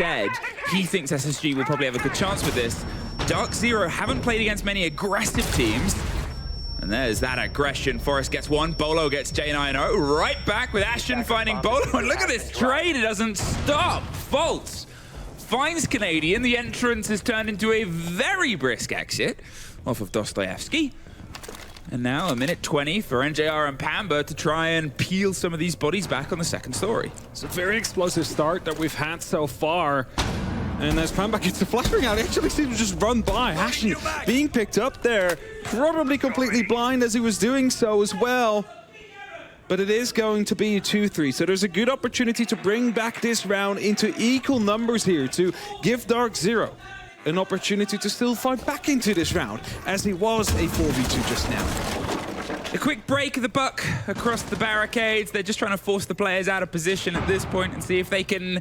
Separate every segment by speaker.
Speaker 1: said he thinks SSG will probably have a good chance with this. DarkZero haven't played against many aggressive teams. And there's that aggression. Forest gets one, Beaulo gets J9O. Right back with Ashen finding Beaulo. And look at this trade, it doesn't stop. Faults finds Canadian. The entrance has turned into a very brisk exit off of Dostoevsky. And now a minute 20 for NJR and Pamba to try and peel some of these bodies back on the second story.
Speaker 2: It's a very explosive start that we've had so far. And as Pamba gets the flashbang out, he actually seems to just run by. Ashen being picked up there, probably completely blind as he was doing so as well. But it is going to be a 2-3, so there's a good opportunity to bring back this round into equal numbers here to give DarkZero an opportunity to still fight back into this round, as he was a 4v2 just now.
Speaker 1: A quick break of the buck across the barricades. They're just trying to force the players out of position at this point and see if they can,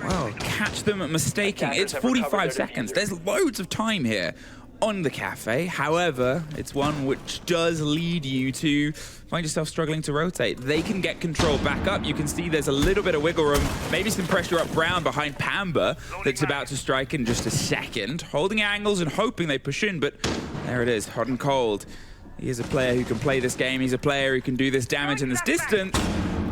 Speaker 1: well, catch them at mistaking. It's 45 seconds. There's loads of time here on the cafe. However, it's one which does lead you to find yourself struggling to rotate. They can get control back up. You can see there's a little bit of wiggle room, maybe some pressure up Brown behind Pamba that's about to strike in just a second. Holding angles and hoping they push in, but there it is, hot and cold. He is a player who can play this game. He's a player who can do this damage in this distance.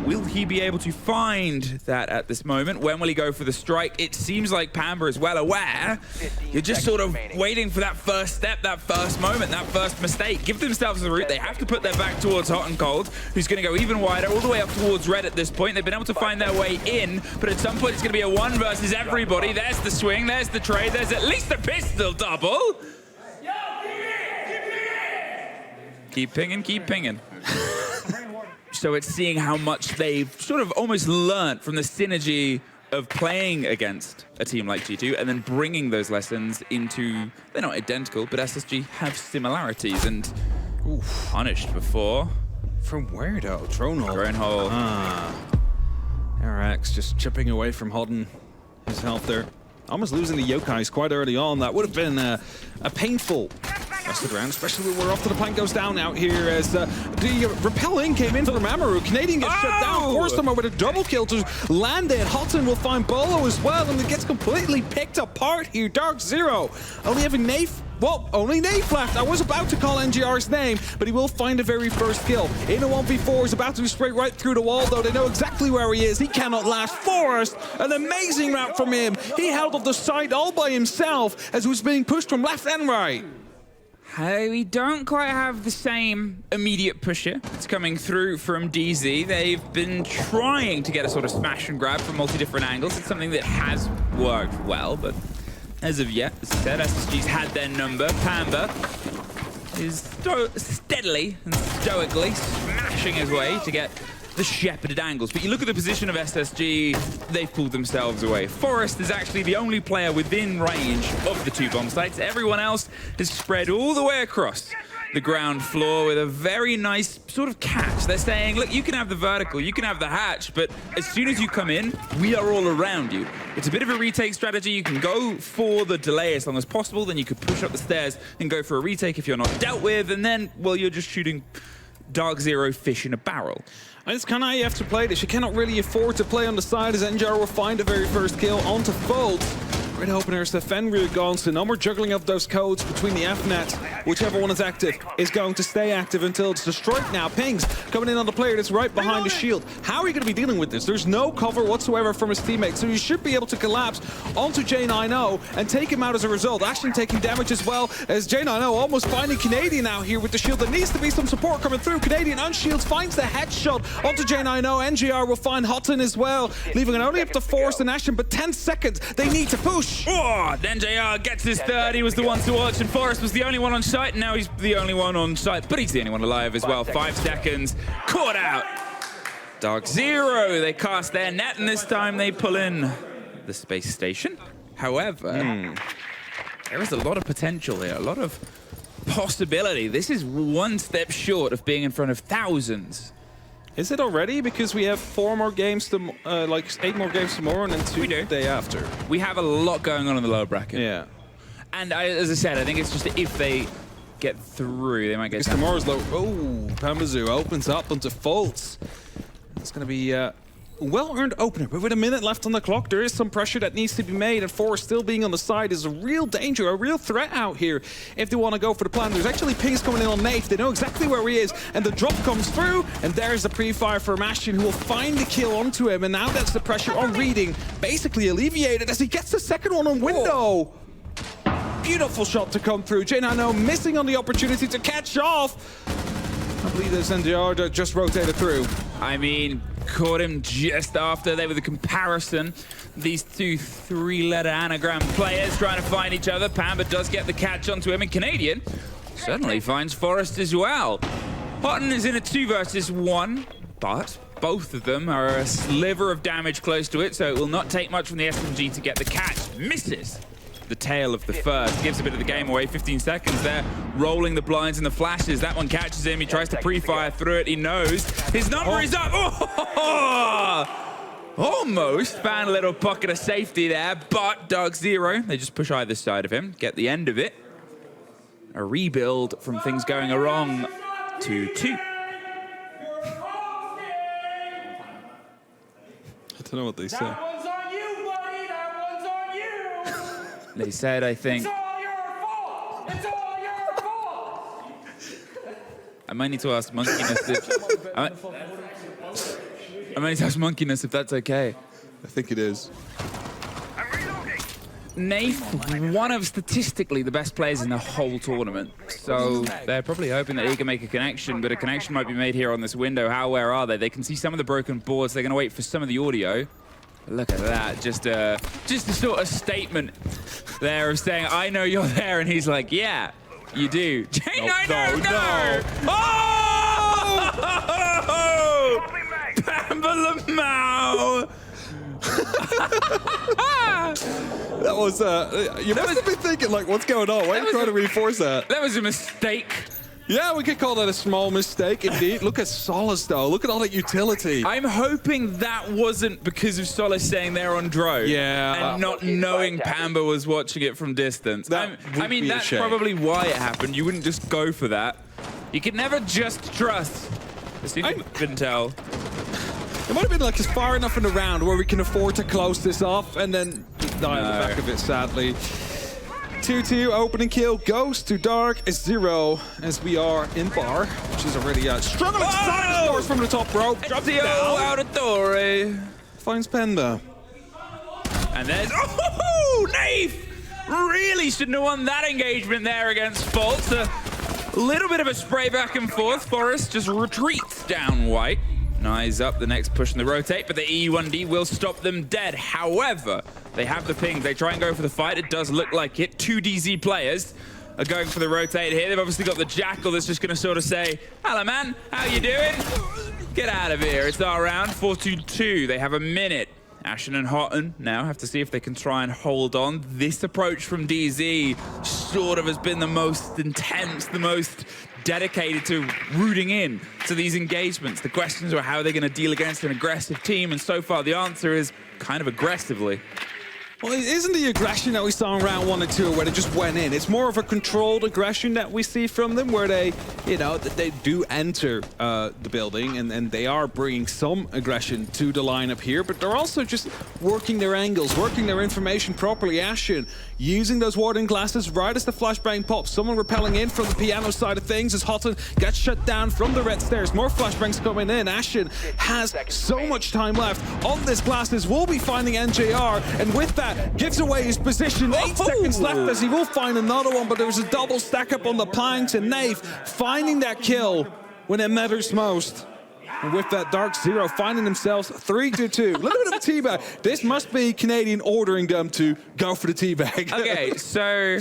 Speaker 1: Will he be able to find that at this moment? When will he go for the strike? It seems like Pamba is well aware. You're just sort of waiting for that first step, that first moment, that first mistake. Give themselves the route. They have to put their back towards Hot and Cold, who's going to go even wider, all the way up towards Red at this point. They've been able to find their way in, but at some point it's going to be a one versus everybody. There's the swing, there's the trade, there's at least a pistol double. Keep pinging, keep pinging. So it's seeing how much they've sort of almost learnt from the synergy of playing against a team like G2 and then bringing those lessons into, they're not identical, but SSG have similarities and punished before.
Speaker 2: From where though? Drone hole.
Speaker 1: Drone hole.
Speaker 2: RX just chipping away from Hodden, his health there. Almost losing the Yokais quite early on. That would have been a painful rest of the round, especially when we're off to the plank goes down out here as the repelling came in for the Mamoru. Canadian gets shut down, forced him with a double kill to land it. Houghton will find Beaulo as well, and it gets completely picked apart here. DarkZero only having Nafe. Well, only Nafe left. I was about to call NGR's name, but he will find the very first kill. In a 1v4, he's about to be sprayed right through the wall, though. They know exactly where he is. He cannot last. Forrest, an amazing route from him. He held off the side all by himself as he was being pushed from left and right.
Speaker 1: We don't quite have the same immediate pusher that's coming through from DZ. They've been trying to get a sort of smash and grab from multi-different angles. It's something that has worked well, but as of yet, as I said, SSG's had their number. Pamba is steadily and stoically smashing his way to get the shepherded angles. But you look at the position of SSG, they've pulled themselves away. Forrest is actually the only player within range of the two bomb sites. Everyone else is spread all the way across the ground floor with a very nice sort of catch. They're saying, look, you can have the vertical, you can have the hatch, but as soon as you come in, we are all around you. It's a bit of a retake strategy. You can go for the delay as long as possible, then you could push up the stairs and go for a retake if you're not dealt with, and then, well, you're just shooting DarkZero fish in a barrel.
Speaker 2: And it's kind of how you have to play this. You cannot really afford to play on the side as NJR will find the very first kill onto Fold. Red openers, the Fenrir gone, so no more juggling of those codes between the FNet. Whichever one is active is going to stay active until it's destroyed now. Pings coming in on the player that's right behind the shield. How are you going to be dealing with this? There's no cover whatsoever from his teammate, so you should be able to collapse onto J9O and take him out as a result. Ashen taking damage as well as J9O almost finding Canadian out here with the shield. There needs to be some support coming through. Canadian unshields, finds the headshot onto J9O. NGR will find Houghton as well, leaving it only up to Forrest and Ashen, but 10 seconds. They need to push.
Speaker 1: Oh, then JR gets his third. He was the one to watch, and Forrest was the only one on site. Now he's the only one on site, but he's the only one alive as well. 5 seconds. Caught out. DarkZero, they cast their net, and this time they pull in the space station. However, there is a lot of potential here, a lot of possibility. This is one step short of being in front of thousands.
Speaker 2: Is it already? Because we have 4 more games, like 8 more games tomorrow and then 2 the day after.
Speaker 1: We have a lot going on in the lower bracket.
Speaker 2: Yeah.
Speaker 1: And as I said, I think it's just if they get through, they might get
Speaker 2: tomorrow's low. Oh, Pamazoo opens up onto Faults. It's going to be well-earned opener, but with a minute left on the clock, there is some pressure that needs to be made, and Forrest still being on the side is a real danger, a real threat out here if they want to go for the plan. There's actually pings coming in on Nath. They know exactly where he is, and the drop comes through, and there's the pre-fire for Ashton, who will find the kill onto him, and now that's the pressure on Reading basically alleviated as he gets the second one on Window. Beautiful shot to come through. J9O missing on the opportunity to catch off. I believe there's NJR just rotated through.
Speaker 1: I mean, caught him just after. They were the comparison. These two three-letter anagram players trying to find each other. Pamba does get the catch onto him, and Canadian certainly finds Forrest as well. Houghton is in a 2 versus 1, but both of them are a sliver of damage close to it, so it will not take much from the SMG to get the catch. Misses the tail of the first, gives a bit of the game away. 15 seconds there, rolling the blinds and the flashes. That one catches him. He tries to pre-fire through it. He knows his number is up. Oh! Almost found a little pocket of safety there, but DarkZero, they just push either side of him, get the end of it. A rebuild from things going wrong to 2.
Speaker 2: I don't know what they say.
Speaker 1: They said, I think...
Speaker 3: It's all your fault! It's all your fault!
Speaker 1: I might need to ask Monkeyness if... I might need to ask Monkeyness if that's okay.
Speaker 2: I think it is.
Speaker 1: Nath, one of statistically the best players in the whole tournament. So they're probably hoping that he can make a connection, but a connection might be made here on this window. Where are they? They can see some of the broken boards. They're going to wait for some of the audio. Look at that, just a sort of statement there of saying, I know you're there, and he's like, yeah, you do. No. Oh! Pamba Lamau!
Speaker 2: That was, you must have been thinking, like, what's going on? Why are you trying to reinforce that?
Speaker 1: That was a mistake.
Speaker 2: Yeah, we could call that a small mistake, indeed. Look at Solace, though. Look at all that utility.
Speaker 1: I'm hoping that wasn't because of Solace saying they're on drone.
Speaker 2: Yeah.
Speaker 1: And not knowing Pamba was watching it from distance. I mean, that's probably why it happened. You wouldn't just go for that. You can never just trust. I couldn't tell.
Speaker 2: It might have been like just far enough in the round where we can afford to close this off and then die on the back of it, sadly. 2-2, opening kill goes to DarkZero as we are in bar, which is already struggling to side scores from the top rope. Drops it down.
Speaker 1: Auditory.
Speaker 2: Finds Panda.
Speaker 1: And there's, oh, Nath! Really shouldn't have won that engagement there against Fultz. A little bit of a spray back and forth. Forrest just retreats down white. Eyes up, the next push in the rotate, but the E1D will stop them dead. However, they have the ping. They try and go for the fight. It does look like it. 2 DZ players are going for the rotate here. They've obviously got the Jackal that's just going to sort of say, hello, man. How you doing? Get out of here. It's our round. 4-2-2. They have a minute. Ashen and Houghton now have to see if they can try and hold on. This approach from DZ sort of has been the most intense, the most dedicated to rooting in to these engagements. The questions are how they're going to deal against an aggressive team, and so far the answer is kind of aggressively.
Speaker 2: Well, it isn't the aggression that we saw in round 1 and 2 where they just went in. It's more of a controlled aggression that we see from them where they, you know, they do enter the building and they are bringing some aggression to the lineup here, but they're also just working their angles, working their information properly. Ashen using those warding glasses right as the flashbang pops. Someone repelling in from the piano side of things as Houghton gets shut down from the red stairs. More flashbangs coming in. Ashen has so much time left on this glasses. Will be finding NJR, and with that, gives away his position. 8 seconds left as he will find another one, but there's a double stack up on the planks, and Nath finding that kill when it matters most. And with that, DarkZero finding themselves 3-2. Look at the teabag. This must be Canadian ordering them to go for the teabag.
Speaker 1: Okay, so,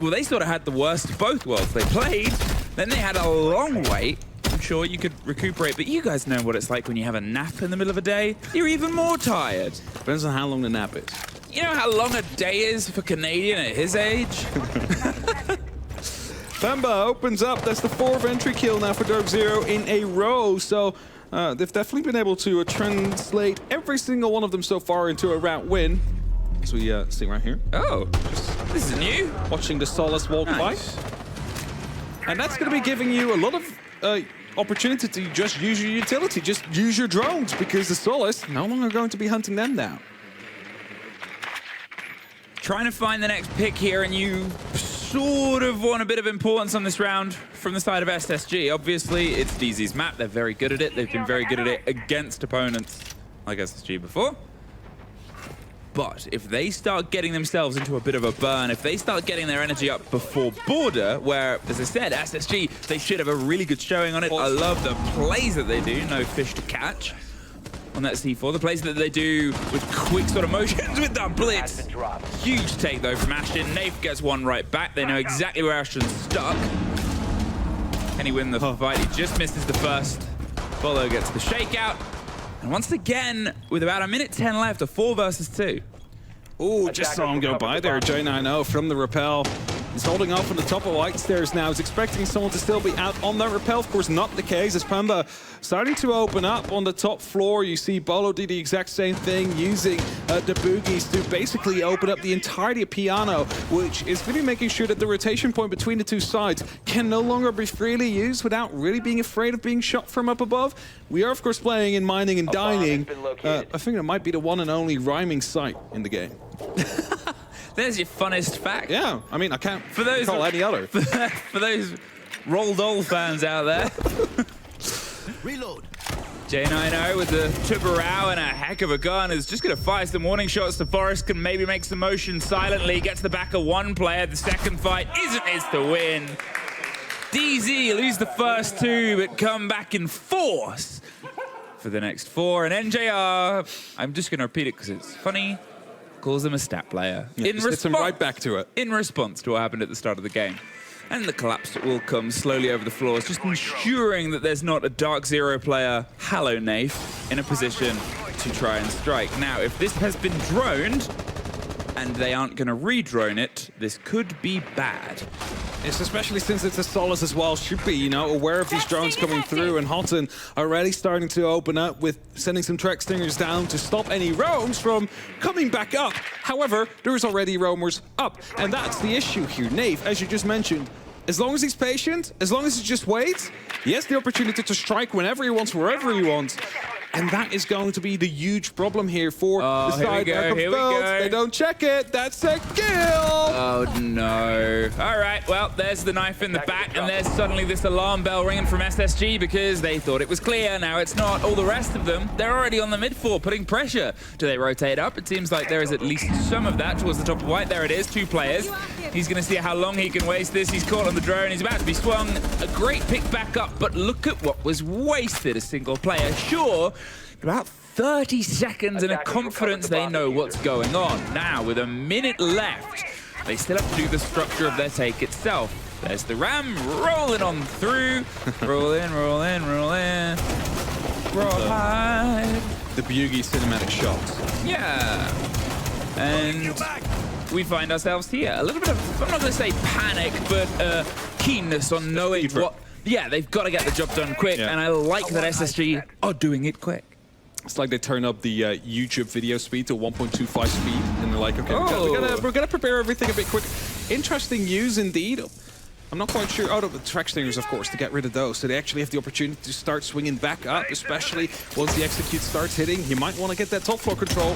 Speaker 1: well, they sort of had the worst of both worlds. They played, then they had a long wait. I'm sure you could recuperate, but you guys know what it's like when you have a nap in the middle of a day. You're even more tired.
Speaker 2: Depends on how long the nap is.
Speaker 1: You know how long a day is for Canadian at his age?
Speaker 2: Pamba opens up. That's the 4th entry kill now for DarkZero in a row. So they've definitely been able to translate every single one of them so far into a round win. As we see right here.
Speaker 1: Oh, this is new.
Speaker 2: Watching the Solace walk by. And that's going to be giving you a lot of opportunity to just use your utility, just use your drones, because the Solace no longer going to be hunting them down.
Speaker 1: Trying to find the next pick here, and you sort of want a bit of importance on this round from the side of SSG. Obviously, it's DZ's map. They're very good at it. They've been very good at it against opponents like SSG before. But if they start getting themselves into a bit of a burn, if they start getting their energy up before border, where, as I said, SSG, they should have a really good showing on it. I love the plays that they do. No fish to catch on that C4. The plays that they do with quick sort of motions with that blitz. Huge take, though, from Ashton. Nafe gets one right back. They know exactly where Ashton's stuck. Can he win the fight? He just misses the first. Beaulo gets the shakeout. And once again, with about 1:10 left, a 4 versus 2.
Speaker 2: Oh, just saw him go by there. J90 from the rappel. He's holding off on the top of White Stairs now. He's expecting someone to still be out on that rappel. Of course, not the case, as Pamba starting to open up on the top floor. You see Beaulo do the exact same thing, using the boogies to basically open up the entirety of Piano, which is really making sure that the rotation point between the two sides can no longer be freely used without really being afraid of being shot from up above. We are, of course, playing in Mining and Dining. I think it might be the one and only rhyming site in the game.
Speaker 1: There's your funnest fact.
Speaker 2: Yeah, I mean, I can't call any other.
Speaker 1: For those Roll Doll fans out there.
Speaker 4: Reload.
Speaker 1: J90 with the Tubarao and a heck of a gun is just going to fire some warning shots. The Forest can maybe make some motion silently. Gets the back of one player. The second fight isn't his to win. DZ lose the first two, but come back in force for the next 4. And NJR, I'm just going to repeat it because it's funny, calls him a stat player.
Speaker 2: Yeah, hits him right back to it.
Speaker 1: In response to what happened at the start of the game. And the collapse will come slowly over the floors, just ensuring that there's not a DarkZero player, Hello Nafe, in a position to try and strike. Now, if this has been droned, and they aren't going to re-drone it, this could be bad.
Speaker 2: It's especially since it's a Solace as well, should be, you know, aware of these drones coming through, and Houghton already starting to open up with sending some Trek Stingers down to stop any roams from coming back up. However, there's already roamers up, and that's the issue here. Nafe, as you just mentioned, as long as he's patient, as long as he just waits, he has the opportunity to strike whenever he wants, wherever he wants. And that is going to be the huge problem here for the side.
Speaker 1: Here we go.
Speaker 2: They don't check it. That's a kill.
Speaker 1: Oh, no. All right, well, there's the knife in the back, and there's suddenly this alarm bell ringing from SSG because they thought it was clear. Now it's not. All the rest of them, they're already on the mid-4, putting pressure. Do they rotate up? It seems like there is at least some of that towards the top of White. There it is, 2 players. He's going to see how long he can waste this. He's caught on the drone. He's about to be swung. A great pick back up, but look at what was wasted. A single player. Sure, about 30 seconds in a confidence they know what's going on. Now, with a minute left, they still have to do the structure of their take itself. There's the ram rolling on through. Roll in, roll in, roll in. Roll high.
Speaker 2: The Bugie cinematic shots.
Speaker 1: Yeah. And we find ourselves here. A little bit of, I'm not going to say panic, but keenness on knowing what... Yeah, they've got to get the job done quick, and I like that SSG are doing it quick.
Speaker 2: It's like they turn up the YouTube video speed to 1.25 speed, and they're like, okay, we're gonna prepare everything a bit quick. Interesting use indeed. I'm not quite sure. Oh, the Trek Stingers, of course, to get rid of those. So they actually have the opportunity to start swinging back up, especially once the execute starts hitting. You might want to get that top floor control.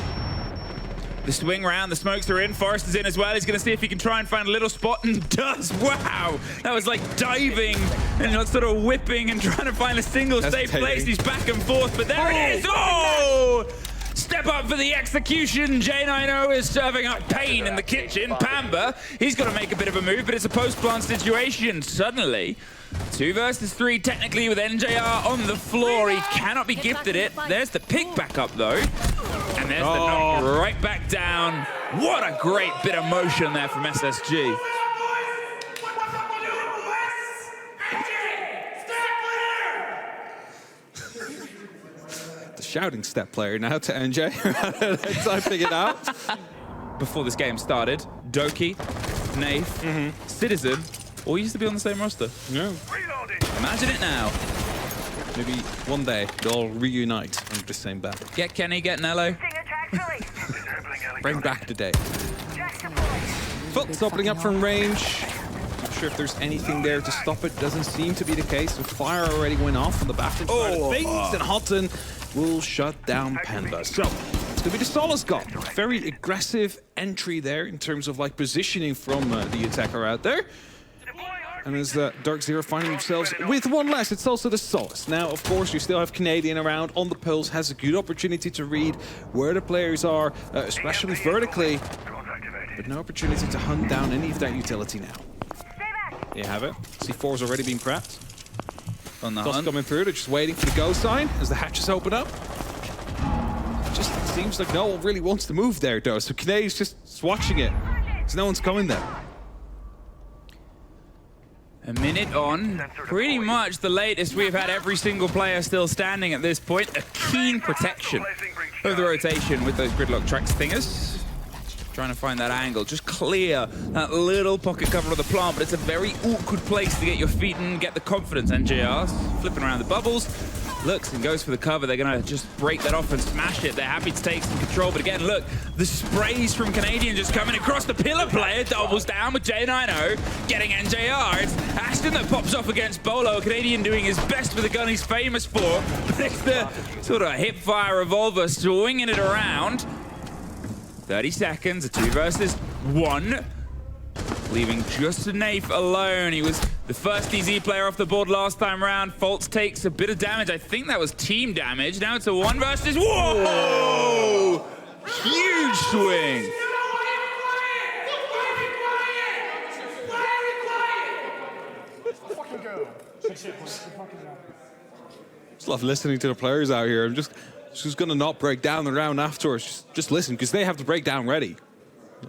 Speaker 1: The swing round, the smokes are in, Forrest is in as well. He's going to see if he can try and find a little spot, and does. Wow! That was like diving and sort of whipping and trying to find a single safe place. He's back and forth, but there it is! Oh! Step up for the execution. J90 is serving up pain in the kitchen. Pamba, he's got to make a bit of a move, but it's a post-plant situation. Suddenly, 2 versus 3, technically with NJR on the floor. He cannot be gifted it. There's the pick back up, though. And there's the knock right back down. What a great bit of motion there from SSG.
Speaker 2: The shouting step player now to NJ. Typing it out.
Speaker 1: Before this game started, Doty, Nafe, Citizen, all used to be on the same roster.
Speaker 2: Yeah.
Speaker 1: Imagine it now.
Speaker 2: Maybe one day they'll reunite under the same banner.
Speaker 1: Get Kenny, get Nello.
Speaker 2: Bring back the day. Foot's opening up from range. sure if there's anything there to stop it. Doesn't seem to be the case. The fire already went off on the bathroom side of things, and Houghton will shut down Panda. So it's going to be the Solace God. Very aggressive entry there in terms of like positioning from the attacker out there. And as DarkZero finding themselves with one less, it's also the Solace. Now, of course, you still have Canadian around on the pulse, has a good opportunity to read where the players are, especially vertically, but no opportunity to hunt down any of that utility now. There you have it. C4's already been prepped.
Speaker 1: On the
Speaker 2: Dust
Speaker 1: hunt.
Speaker 2: coming through, they're just waiting for the go sign as the hatches open up. Just seems like no one really wants to move there, though, so Canadian's just watching it. So no one's coming there.
Speaker 1: A minute on, pretty much the latest we've had every single player still standing at this point. A keen protection of the rotation with those gridlock tracks thingers. Trying to find that angle, just clear that little pocket cover of the plant, but it's a very awkward place to get your feet in, get the confidence. NJR's flipping around the bubbles, looks and goes for the cover. They're gonna just break that off and smash it. They're happy to take some control, but again, look, the sprays from Canadian just coming across the pillar player, doubles down with J90, getting NJR. It's Ashton that pops off against Beaulo. Canadian doing his best with the gun he's famous for, but it's the sort of hip-fire revolver swinging it around. 30 seconds, a 2 versus 1. Leaving just Naif alone. He was the first DZ player off the board last time around. Fultz takes a bit of damage. I think that was team damage. Now it's a 1 versus... Whoa! Huge swing.
Speaker 2: Just love listening to the players out here. I'm just gonna not break down the round afterwards. Just listen, because they have the breakdown ready.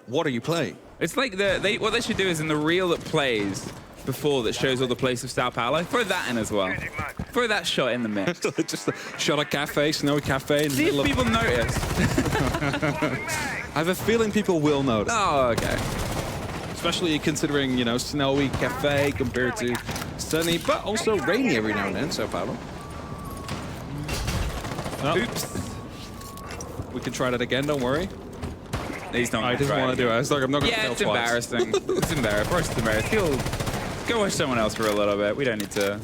Speaker 2: What are you playing?
Speaker 1: It's like what they should do is in the reel that plays before that shows all the place of Sao Paulo, throw that in as well. Throw that shot in the mix.
Speaker 2: Just a shot at cafe, snowy cafe. In the
Speaker 1: See
Speaker 2: middle
Speaker 1: if people notice.
Speaker 2: I have a feeling people will notice.
Speaker 1: Oh, okay.
Speaker 2: Especially considering, you know, snowy cafe compared to sunny, but also rainy every now and then, Sao Paulo. Oh.
Speaker 1: Oops.
Speaker 2: We can try that again, don't worry.
Speaker 1: He's not
Speaker 2: I didn't want to do it. I was like, I'm not going to
Speaker 1: Yeah,
Speaker 2: fail
Speaker 1: it's
Speaker 2: twice.
Speaker 1: embarrassing. It's embarrassing. First, it's embarrassing. He'll go watch someone else for a little bit. We don't need to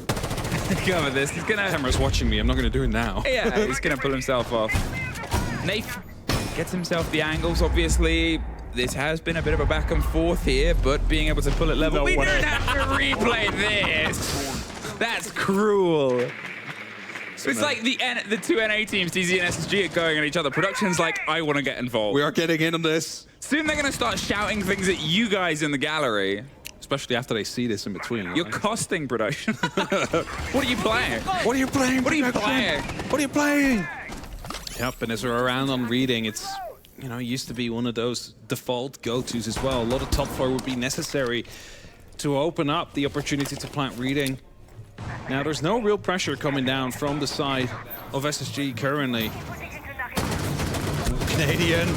Speaker 1: cover this. He's gonna.
Speaker 2: Camera's watching me. I'm not going to do it now.
Speaker 1: Yeah, he's gonna pull himself off. Naif gets himself the angles. Obviously, this has been a bit of a back and forth here, but being able to pull it level. We don't have to replay this. That's cruel. It's like the two NA teams, DZ and SSG, are going at each other. Production's like, I want to get involved.
Speaker 2: We are getting in on this.
Speaker 1: Soon they're going to start shouting things at you guys in the gallery.
Speaker 2: Especially after they see this in between.
Speaker 1: You're costing production. What are you playing?
Speaker 2: What are you playing?
Speaker 1: What are you playing?
Speaker 2: What are you playing? Yep, and as we're around on reading, it's, you know, it used to be one of those default go-tos as well. A lot of top floor would be necessary to open up the opportunity to plant reading. Now, there's no real pressure coming down from the side of SSG currently. Canadian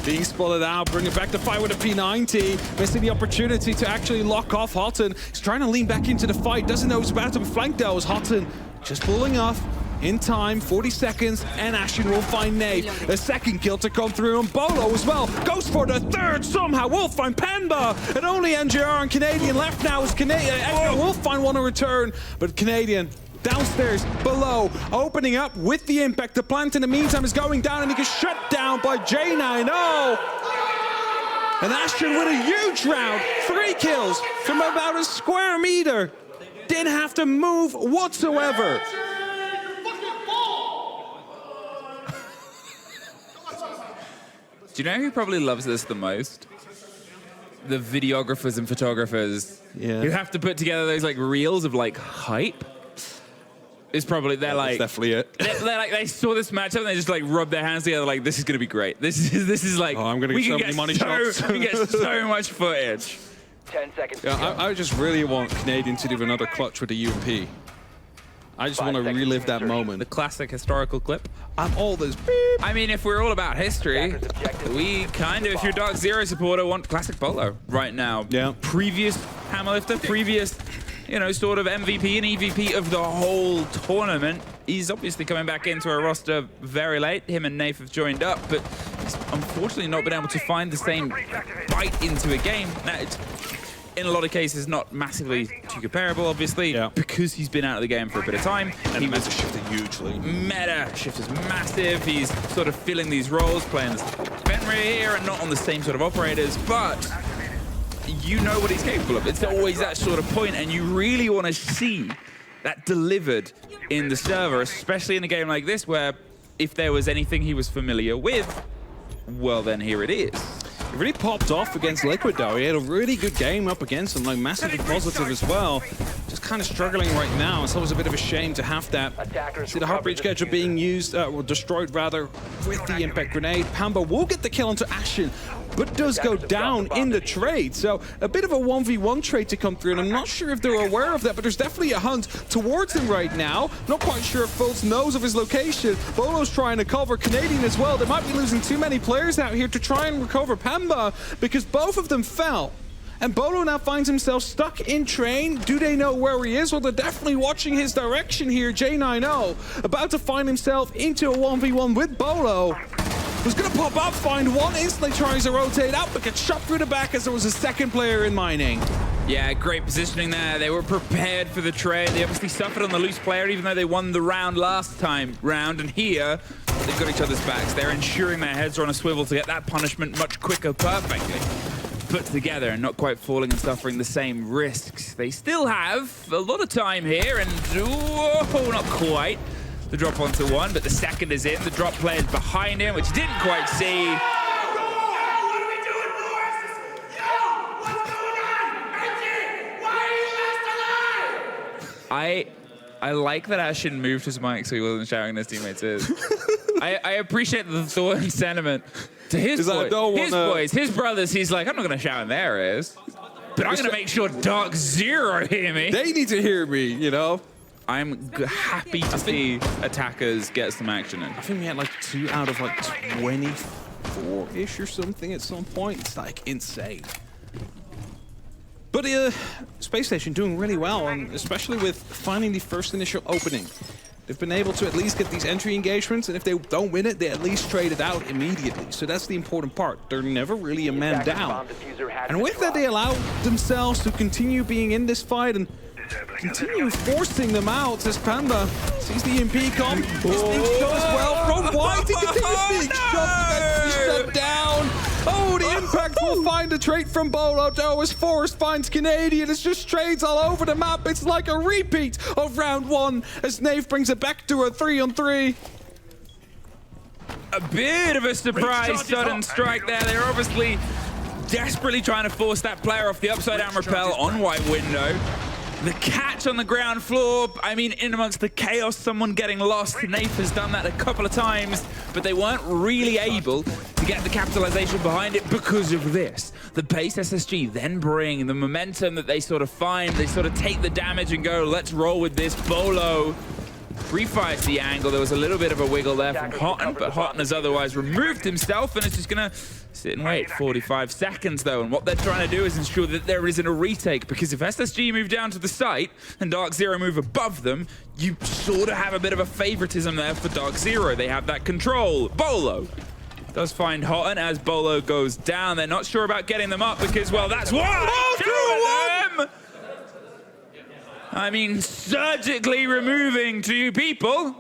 Speaker 2: being spotted out, bringing back the fight with a P90, missing the opportunity to actually lock off Houghton. He's trying to lean back into the fight, doesn't know he's about to be flanked though, as Houghton just pulling off in time, 40 seconds, and Ashton will find Naif. A second kill to come through, and Beaulo as well goes for the third somehow. Will find Panda, and only NJR and Canadian left now as Canadian. Will find one in return, but Canadian downstairs, below, opening up with the impact. The plant in the meantime is going down, and he gets shut down by J90. And Ashton with a huge round, 3 kills from about a square meter. Didn't have to move whatsoever.
Speaker 1: Do you know who probably loves this the most? The videographers and photographers who have to put together those like reels of like hype. It's probably they're like
Speaker 2: That's definitely it.
Speaker 1: they're like they saw this matchup and they just like rub their hands together like this is gonna be great. This is like
Speaker 2: I'm gonna get so many money shots.
Speaker 1: We get so much footage.
Speaker 3: 10 seconds.
Speaker 2: Yeah, I just really want Canadian to do another clutch with the UMP. I just want to relive that moment.
Speaker 1: The classic historical clip.
Speaker 2: I'm all this beep.
Speaker 1: I mean, if we're all about history, we kind of, if you're a DarkZero supporter, want classic Beaulo right now.
Speaker 2: Yeah.
Speaker 1: Previous hammerlifter, previous, you know, sort of MVP and EVP of the whole tournament. He's obviously coming back into a roster very late. Him and Naif have joined up, but he's unfortunately not been able to find the same bite into a game. Now, in a lot of cases, not massively too comparable, obviously, because he's been out of the game for a bit of time.
Speaker 2: And
Speaker 1: he
Speaker 2: was shifted hugely.
Speaker 1: Meta shift is massive. He's sort of filling these roles, playing this Fenrir here, and not on the same sort of operators, but you know what he's capable of. It's always that sort of point, and you really want to see that delivered in the server, especially in a game like this, where if there was anything he was familiar with, well, then here it is.
Speaker 2: It really popped off against Liquid, though. He had a really good game up against him, like massively positive as well. Just kind of struggling right now. It's always a bit of a shame to have that. See the Heartbreach Schedule being used, or destroyed rather, with the impact grenade. Pamba will get the kill onto Ashen, but does go down in the trade. So a bit of a 1v1 trade to come through, and I'm not sure if they're aware of that, but there's definitely a hunt towards him right now. Not quite sure if Fultz knows of his location. Beaulo's trying to cover Canadian as well. They might be losing too many players out here to try and recover Pamba, because both of them fell. And Beaulo now finds himself stuck in train. Do they know where he is? Well, they're definitely watching his direction here. J90 about to find himself into a 1v1 with Beaulo. Was going to pop up, find one, instantly tries to rotate out, but gets shot through the back as there was a second player in mining.
Speaker 1: Yeah, great positioning there. They were prepared for the trade. They obviously suffered on the loose player, even though they won the round last time round. And here, they've got each other's backs. They're ensuring their heads are on a swivel to get that punishment much quicker, perfectly put together, and not quite falling and suffering the same risks. They still have a lot of time here, and oh, not quite. The drop onto one, but the second is in. The drop player's behind him, which he didn't quite see. I like that Ashen moved his mic so he wasn't shouting his teammates' ears. I appreciate the thought and sentiment to his boys, his brothers. He's like, I'm not going to shout in their ears, but I'm going to make sure DarkZero hear me.
Speaker 2: They need to hear me, you know?
Speaker 1: I'm happy to see attackers get some action in.
Speaker 2: I think we had like 2 out of like 24-ish or something at some point. It's like insane. But Spacestation doing really well, and especially with finding the first initial opening. They've been able to at least get these entry engagements, and if they don't win it, they at least trade it out immediately. So that's the important part. They're never really a man down. And with that, they allow themselves to continue being in this fight and continue forcing them out as Panda sees the EMP come. He's being shot as well from White. He continues being shut down. Oh, the impact will find a trait from Beaulo, though, as Forrest finds Canadian. It's just trades all over the map. It's like a repeat of round 1 as Nave brings it back to a 3-on-3.
Speaker 1: A bit of a surprise sudden strike there. They're obviously desperately trying to force that player off the upside down rappel on White Window. The catch on the ground floor, I mean, in amongst the chaos, someone getting lost. Nafe has done that a couple of times, but they weren't really able to get the capitalization behind it because of this. The base SSG then bring the momentum that they sort of find. They sort of take the damage and go, let's roll with this. Beaulo pre-fights the angle. There was a little bit of a wiggle there from Houghton, but Houghton has otherwise removed himself and is just going to sit and wait. 45 seconds, though, and what they're trying to do is ensure that there isn't a retake, because if SSG move down to the site and DarkZero move above them, you sort of have a bit of a favoritism there for DarkZero. They have that control. Beaulo does find Houghton as Beaulo goes down. They're not sure about getting them up because, well, that's one! Two of them! I mean, surgically removing 2 people.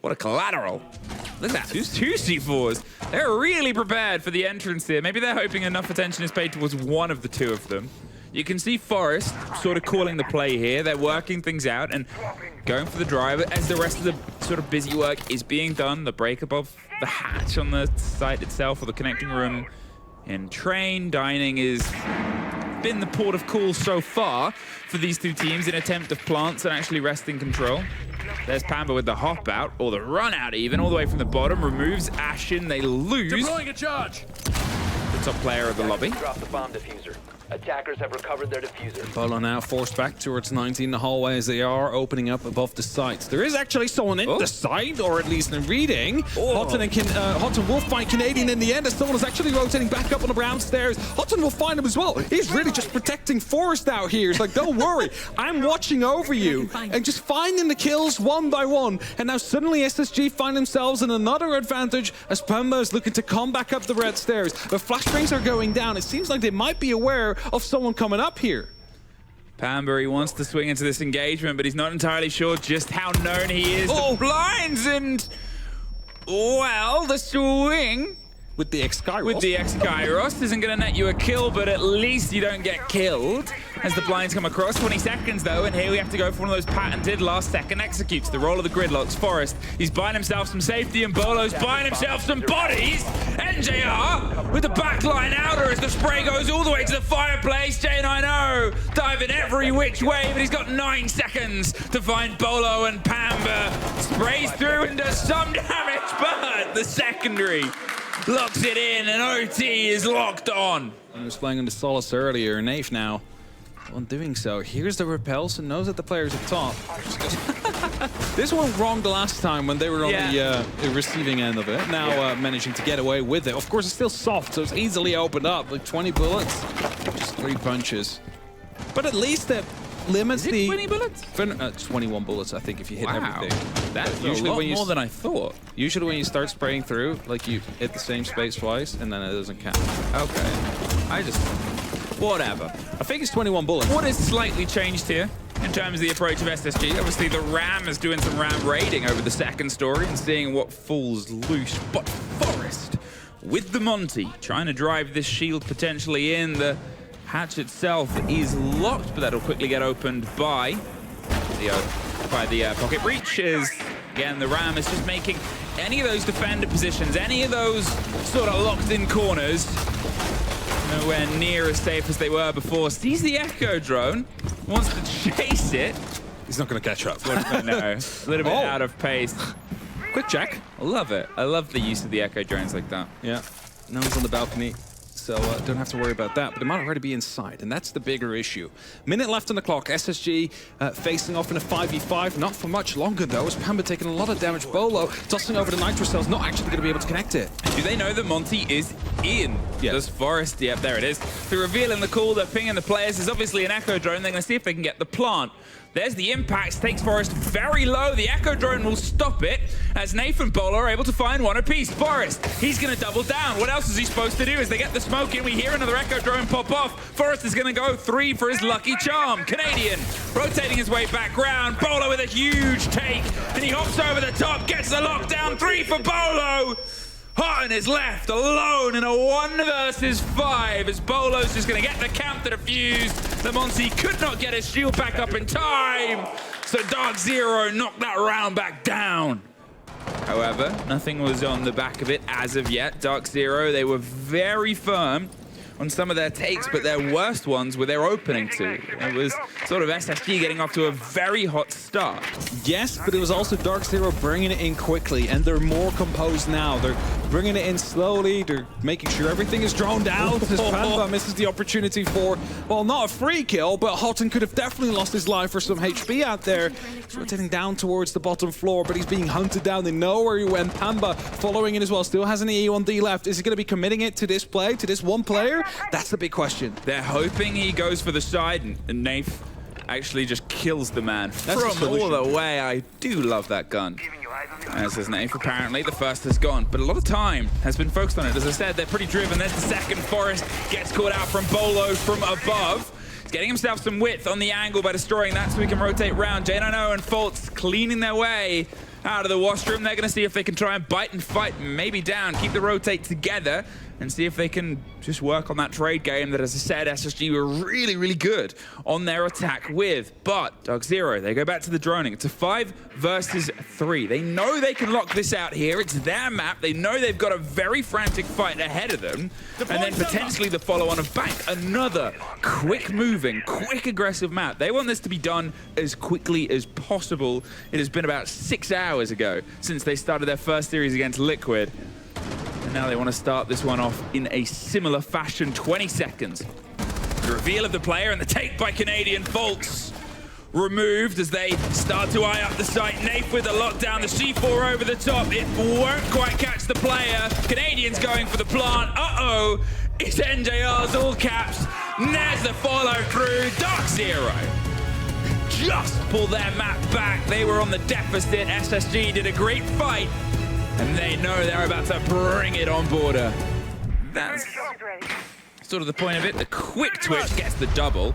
Speaker 1: What a collateral. Look at that, 2 C4s. They're really prepared for the entrance here. Maybe they're hoping enough attention is paid towards one of the 2 of them. You can see Forrest sort of calling the play here. They're working things out and going for the drive as the rest of the sort of busy work is being done. The break above the hatch on the site itself, or the connecting room in train. Dining is been the port of call so far for these 2 teams in attempt of plants and actually wresting control. There's Pamba with the hop out, or the run out even, all the way from the bottom, removes Ashen. They lose
Speaker 3: Deploying a charge.
Speaker 1: the top player of the lobby.
Speaker 5: Drop the bomb diffuser. Attackers have recovered their diffuser.
Speaker 2: Beaulo now forced back towards 19 in the hallway as they are opening up above the sites. There is actually someone in the site, or at least in reading. Houghton will find Canadian in the end as someone is actually rotating back up on the brown stairs. Houghton will find him as well. He's really just protecting Forrest out here. It's like, don't worry, I'm watching over you. And just finding the kills one by one. And now suddenly SSG find themselves in another advantage as Pamba is looking to come back up the red stairs. A flash strings are going down, it seems like they might be aware of someone coming up here.
Speaker 1: Pamber, he wants to swing into this engagement, but he's not entirely sure just how known he is.
Speaker 2: Oh.
Speaker 1: The blinds and, well, the swing
Speaker 2: With the X-Kairos.
Speaker 1: with the X-Kairos isn't going to net you a kill, but at least you don't get killed as the blinds come across. 20 seconds, though, and here we have to go for one of those patented last-second executes. The roll of the gridlocks. Forest, he's buying himself some safety, and Beaulo's buying himself some bodies. NJR with the backline outer as the spray goes all the way to the fireplace. J90 diving every which way, but he's got 9 seconds to find Beaulo, and Pamber sprays through and does some damage, but the secondary locks it in, and OT is locked on.
Speaker 2: I was playing on the Solace earlier, Nafe now. On doing so, here's the repels and knows that the player's at top. This went wrong the last time when they were on the receiving end of it. Now managing to get away with it. Of course, it's still soft, so it's easily opened up. Like 20 bullets, just 3 punches. But at least that limits the
Speaker 1: 20 bullets?
Speaker 2: 21 bullets, I think, if you hit everything.
Speaker 1: That's
Speaker 2: Usually
Speaker 1: a lot
Speaker 2: when you
Speaker 1: more than I thought.
Speaker 2: Usually when you start spraying through, like you hit the same space twice, and then it doesn't count.
Speaker 1: Okay. I just... whatever.
Speaker 2: I think it's 21 bullets.
Speaker 1: What is slightly changed here in terms of the approach of SSG? Obviously, the Ram is doing some Ram raiding over the second story and seeing what falls loose. But Forest, with the Monty, trying to drive this shield potentially in. The hatch itself is locked, but that'll quickly get opened by the pocket breaches. Again, the Ram is just making any of those defender positions, any of those sort of locked-in corners, nowhere near as safe as they were before. Sees the Echo drone, wants to chase it.
Speaker 2: He's not going to catch up.
Speaker 1: No, a little bit out of pace.
Speaker 2: Quick check.
Speaker 1: I love it. I love the use of the Echo drones like that.
Speaker 2: Yeah. No one's on the balcony, so don't have to worry about that. But they might already be inside, and that's the bigger issue. Minute left on the clock. SSG facing off in a 5v5. Not for much longer, though, as Pamber taking a lot of damage. Beaulo tossing over the Nitro cells, not actually going to be able to connect it.
Speaker 1: Do they know that Monty is in?
Speaker 2: Yeah.
Speaker 1: Does Forest? Yep, there it is. The reveal in the call, they're pinging the players. There's obviously an Echo drone. They're going to see if they can get the plant. There's the impact, takes Forest very low. The Echo drone will stop it as Nathan and Beaulo are able to find one apiece. Forest, he's going to double down. What else is he supposed to do? As they get the smoke in, we hear another Echo drone pop off. Forest is going to go 3 for his lucky charm. Canadian rotating his way back round. Beaulo with a huge take, and he hops over the top, gets the lockdown. 3 for Beaulo. Houghton is left alone in a 1 versus 5 as Beaulo's just going to get the count to defuse. The Monty could not get his shield back up in time, so DarkZero knocked that round back down. However, nothing was on the back of it as of yet. DarkZero, they were very firm on some of their takes, but their worst ones were their opening 2. It was sort of SSG getting off to a very hot start.
Speaker 2: Yes, but it was also DarkZero bringing it in quickly, and they're more composed now. They're bringing it in slowly. They're making sure everything is drawn down. As Pamber misses the opportunity for, well, not a free kill, but Houghton could have definitely lost his life for some HP out there. He's rotating down towards the bottom floor, but he's being hunted down. They know where he went. Pamber following in as well. Still has an E1D left. Is he going to be committing it to this play, to this one player? That's the big question.
Speaker 1: They're hoping he goes for the side, and Nafe actually just kills the man
Speaker 2: That's
Speaker 1: from all the way. I do love that gun. As his Nafe, apparently, the first has gone, but a lot of time has been focused on it. As I said, they're pretty driven. There's the second. Forest gets caught out from Beaulo from above. He's getting himself some width on the angle by destroying that so he can rotate round. J90 and Faults cleaning their way out of the washroom. They're going to see if they can try and bite and fight, maybe down, keep the rotate together, and see if they can just work on that trade game that, as I said, SSG were really, really good on their attack with. But DarkZero, they go back to the droning. It's a 5 versus 3. They know they can lock this out here. It's their map. They know they've got a very frantic fight ahead of them. And then potentially the follow-on of Bank. Another quick-moving, quick aggressive map. They want this to be done as quickly as possible. It has been about 6 hours ago since they started their first series against Liquid. And now they want to start this one off in a similar fashion. 20 seconds. The reveal of the player and the take by Canadian. Faults removed as they start to eye up the site. Nafe with the lockdown. The C4 over the top. It won't quite catch the player. Canadian's going for the plant. Uh-oh. It's NJR's all caps. There's the follow through. DarkZero just pull their map back. They were on the deficit. SSG did a great fight. And they know they're about to bring it on border. that's sort of the point of it. The quick twitch gets the double.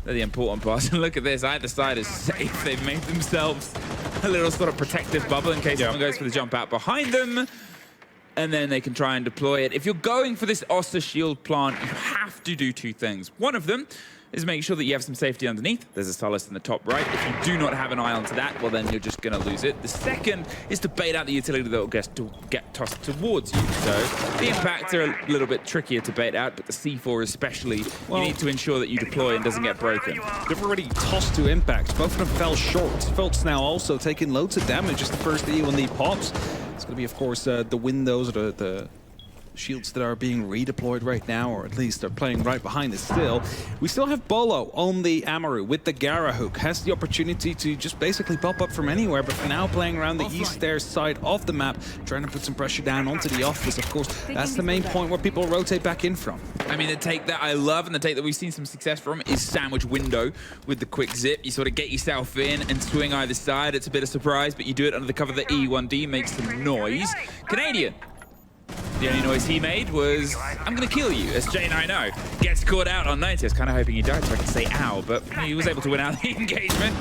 Speaker 1: They're the important part. And look at this, either side is safe. They've made themselves a little sort of protective bubble in case someone goes for the jump out behind them. And then they can try and deploy it. If you're going for this Oster shield plant, you have to do two things. One of them is make sure that you have some safety underneath. There's a solace in the top right. If you do not have an eye onto that, well, then you're just going to lose it. The second is to bait out the utility that will get tossed towards you. So the impacts are a little bit trickier to bait out, but the C4 especially, you need to ensure that you deploy and doesn't get broken.
Speaker 2: They've already tossed to impact. Both of them fell short. Fultz now also taking loads of damage as the first E1D pops. It's going to be, of course, the windows or the shields that are being redeployed right now, or at least they're playing right behind it still. We still have Beaulo on the Amaru with the Gara hook. Has the opportunity to just basically pop up from anywhere, but for now playing around the east stairs side of the map, trying to put some pressure down onto the office. Of course, that's the main point where people rotate back in from.
Speaker 1: I mean, the take that I love and the take that we've seen some success from is sandwich window with the quick zip. You sort of get yourself in and swing either side. It's a bit of surprise, but you do it under the cover of the E1D, makes some noise. Canadian. The only noise he made was, I'm going to kill you, as J9O gets caught out on 90. I was kind of hoping he died so I could say ow, but he was able to win out the engagement.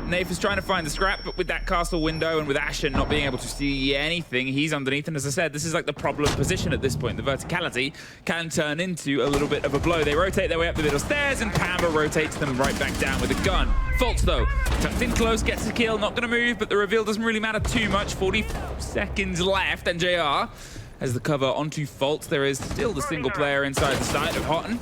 Speaker 1: Nafe is trying to find the scrap, but with that castle window and with Ashen not being able to see anything, he's underneath. And as I said, this is like the problem position at this point. The verticality can turn into a little bit of a blow. They rotate their way up the middle stairs, and Pamba rotates them right back down with a gun. Fultz, though, tucked in close, gets a kill, not going to move, but the reveal doesn't really matter too much. 40 seconds left, and JR has the cover onto Fultz. There is still the single player inside the side of Houghton.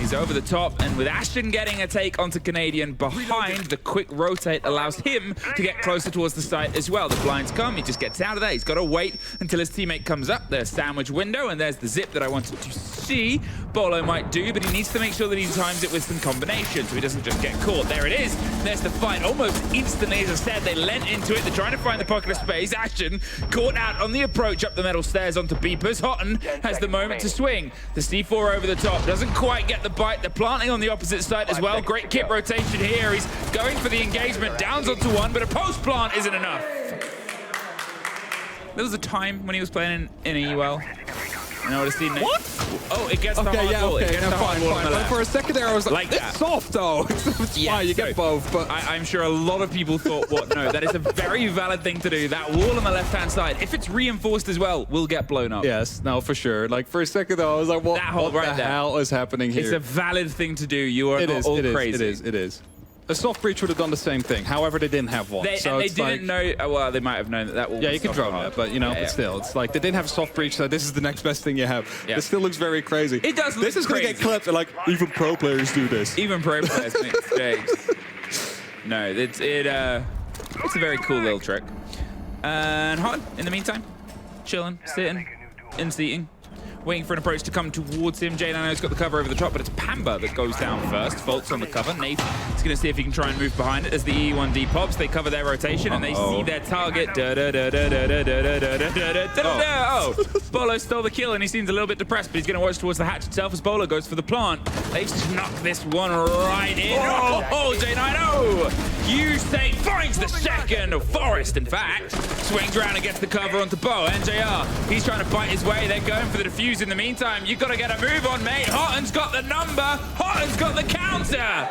Speaker 1: He's over the top, and with Ashton getting a take onto Canadian behind, the quick rotate allows him to get closer towards the site as well. The blinds come, he just gets out of there. He's got to wait until his teammate comes up. There's sandwich window, and there's the zip that I wanted to see. Beaulo might do, but he needs to make sure that he times it with some combinations so he doesn't just get caught. There it is. There's the fight almost instantly. As I said, they lent into it. They're trying to find the pocket of space. Ashton caught out on the approach up the metal stairs onto Beepers. Houghton has the moment to swing. The C4 over the top doesn't quite get the bite. They're planting on the opposite side as well. Great kit rotation here. He's going for the engagement. Downs onto one, but a post plant isn't enough. There was a time when he was playing in EUL. And I would have seen that. What? Oh, it gets the hard ball. It gets the hard ball on the left.
Speaker 2: For a second there, I was like
Speaker 1: that.
Speaker 2: It's soft though. It's fine, you get both. But
Speaker 1: I'm sure a lot of people thought, what? No, that is a very valid thing to do. That wall on the left-hand side, if it's reinforced as well, will get blown up.
Speaker 2: Yes, no, for sure. Like for a second though, I was like, what the hell is happening here?
Speaker 1: It's a valid thing to do. You are not all crazy.
Speaker 2: It is. A soft breach would have done the same thing. However, they didn't have one.
Speaker 1: They didn't know. Well, they might have known that will.
Speaker 2: Yeah, you can drone it, but you know, but still, it's like they didn't have a soft breach, so this is the next best thing you have.
Speaker 1: Yeah.
Speaker 2: This still looks very crazy.
Speaker 1: It does. Look
Speaker 2: this is going to get clipped. Like even pro players do this.
Speaker 1: Even pro players make mistakes. No, it's a very cool little trick. And Houghton, in the meantime, chilling, sitting, in seating. Waiting for an approach to come towards him. J9O's got the cover over the top, but it's Pamba that goes down first. Fultz on the cover. Nafe is going to see if he can try and move behind it as the E1D pops. They cover their rotation and they see their target. Oh, Beaulo stole the kill and he seems a little bit depressed, but he's going to watch towards the hatch itself as Beaulo goes for the plant. They snuck this one right in. Oh, J9O! Usain finds the second. Forrest, in fact, swings around and gets the cover onto Bo. And JR, he's trying to bite his way. They're going for the defuse in the meantime. You've got to get a move on, mate. Houghton's got the number. Houghton's got the counter.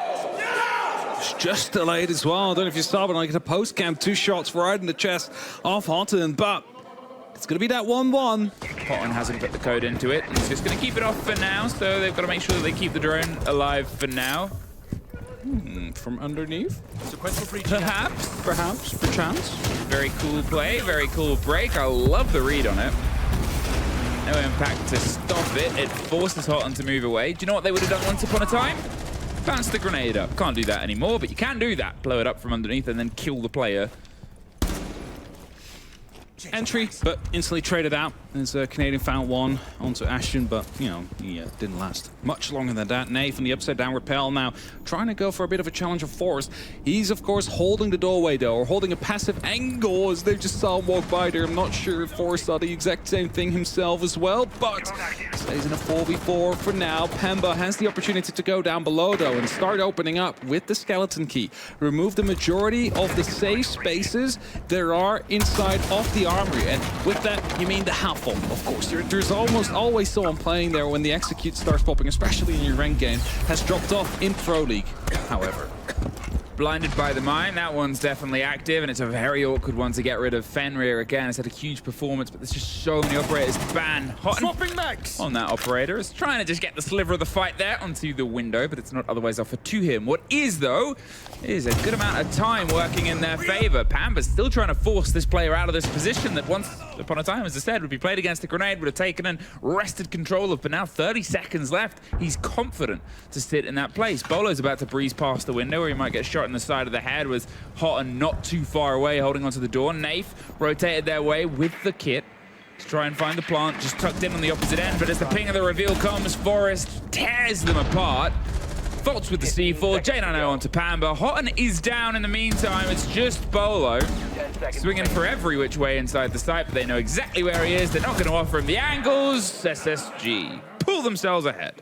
Speaker 2: It's just delayed as well. I don't know if you saw, but I get a post camp. 2 shots right in the chest off Houghton, but it's going to be that 1-1.
Speaker 1: Houghton hasn't put the code into it. He's just going to keep it off for now, so they've got to make sure that they keep the drone alive for now.
Speaker 2: From underneath?
Speaker 1: Perhaps,
Speaker 2: perchance.
Speaker 1: Very cool play, very cool break. I love the read on it. No impact to stop it. It forces Houghton to move away. Do you know what they would have done once upon a time? Bounce the grenade up. Can't do that anymore, but you can do that. Blow it up from underneath and then kill the player.
Speaker 2: Entry, but instantly traded out as Canadian found one onto Ashton, but, you know, he didn't last much longer than that. Nafe on the upside down rappel now, trying to go for a bit of a challenge of force. He's, of course, holding the doorway, though, or holding a passive angle as they just saw him walk by there. I'm not sure if Forrest saw the exact same thing himself as well, but stays in a 4v4 for now. Pamba has the opportunity to go down below, though, and start opening up with the skeleton key. Remove the majority of the safe spaces there are inside of the armory, and with that, you mean the half-full, of course. There's almost always someone playing there when the execute starts popping, especially in your ranked game, has dropped off in Pro League, however.
Speaker 1: Blinded by the mine, that one's definitely active, and it's a very awkward one to get rid of. Fenrir, again, has had a huge performance, but there's just so many operators to ban. Hot on that operator. Is trying to just get the sliver of the fight there onto the window, but it's not otherwise offered to him. What is, though, is a good amount of time working in their favor. Pamba's still trying to force this player out of this position that once upon a time, as I said, would be played against a grenade, would have taken and wrested control of, but now 30 seconds left. He's confident to sit in that place. Beaulo's about to breeze past the window, where he might get shot in the side of the head, with Hot and not too far away holding onto the door. Nafe rotated their way with the kit to try and find the plant, just tucked in on the opposite end, but as the ping of the reveal comes, Forrest tears them apart. Faults with the C4, J9O onto Pamba. Hotton is down in the meantime. It's just Beaulo swinging for every which way inside the site, but they know exactly where he is. They're not going to offer him the angles. SSG pull themselves ahead.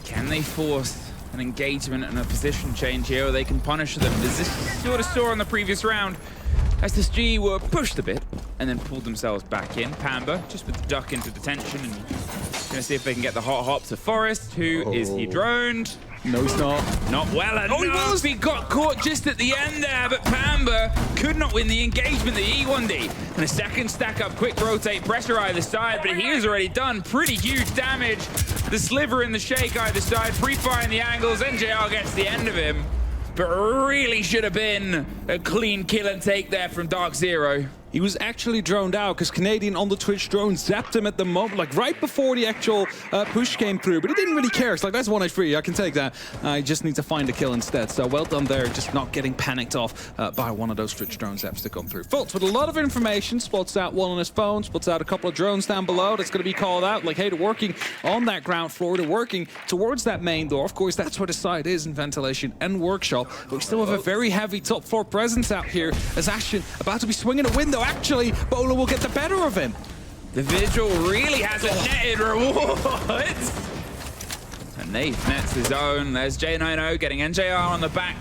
Speaker 1: Can they force an engagement and a position change here, or they can punish them? As this sort of saw on the previous round, SSG were pushed a bit and then pulled themselves back in. Pamba just with the duck into detention, and gonna see if they can get the hot hop to Forrest. Who is he droned?
Speaker 2: No, he's not.
Speaker 1: Not well enough. Oh, he was! He got caught just at the end there, but Pamba could not win the engagement, the E1D. And a second stack up, quick rotate, pressure either side, but he has already done pretty huge damage. The sliver in the shake either side, pre-firing the angles, NJR gets the end of him. But really should have been a clean kill and take there from DarkZero.
Speaker 2: He was actually droned out because Canadian on the Twitch drone zapped him at the moment, like right before the actual push came through, but he didn't really care. It's like, that's 1 HP, I can take that. I just need to find a kill instead. So well done there, just not getting panicked off by one of those Twitch drone zaps to come through. Fultz with a lot of information, spots out one on his phone, spots out a couple of drones down below that's going to be called out, like, hey, they're working on that ground floor, they're working towards that main door. Of course, that's where the site is in ventilation and workshop, but we still have a very heavy top floor presence out here as Ashton about to be swinging a window. Actually, Beaulo will get the better of him.
Speaker 1: The visual really has a netted reward. And Nafe nets his own. There's J9O getting NJR on the back.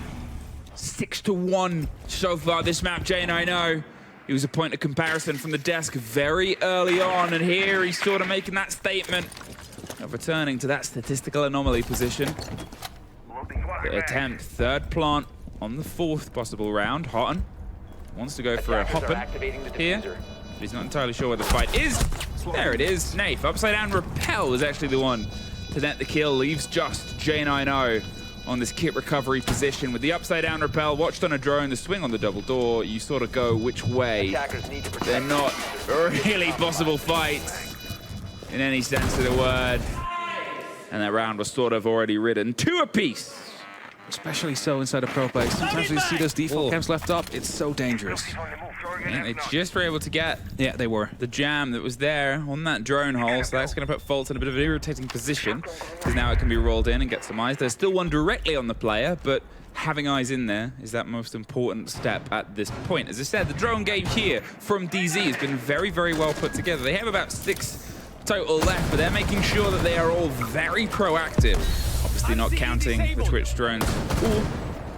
Speaker 1: 6-1 so far this map, J9O. He was a point of comparison from the desk very early on, and here he's sort of making that statement of returning to that statistical anomaly position. The attempt, third plant on the fourth possible round. Hotton wants to go for a hoppin here, but he's not entirely sure where the fight is. There it is. Nafe, upside down repel is actually the one to net the kill. Leaves just J9O on this kit recovery position with the upside down repel. Watched on a drone, the swing on the double door. You sort of go which way. They're not really possible fights in any sense of the word. And that round was sort of already ridden. 2 apiece.
Speaker 2: Especially so inside a pro play. Sometimes we see those default camps left up. It's so dangerous.
Speaker 1: Yeah, they just were able to get
Speaker 2: they were
Speaker 1: the jam that was there on that drone hole, so that's going to put Fultz in a bit of an irritating position, because now it can be rolled in and get some eyes. There's still one directly on the player, but having eyes in there is that most important step at this point. As I said, the drone game here from DZ has been very, very well put together. They have about 6 total left, but they're making sure that they are all very proactive. Obviously not counting the Twitch drones. Ooh,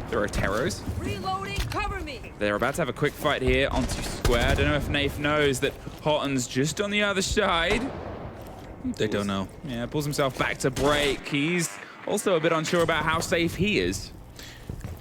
Speaker 1: there are Terros.
Speaker 6: Reloading, cover me.
Speaker 1: They're about to have a quick fight here onto square. I don't know if Nafe knows that Hotton's just on the other side.
Speaker 2: They don't know.
Speaker 1: Yeah, pulls himself back to break. He's also a bit unsure about how safe he is.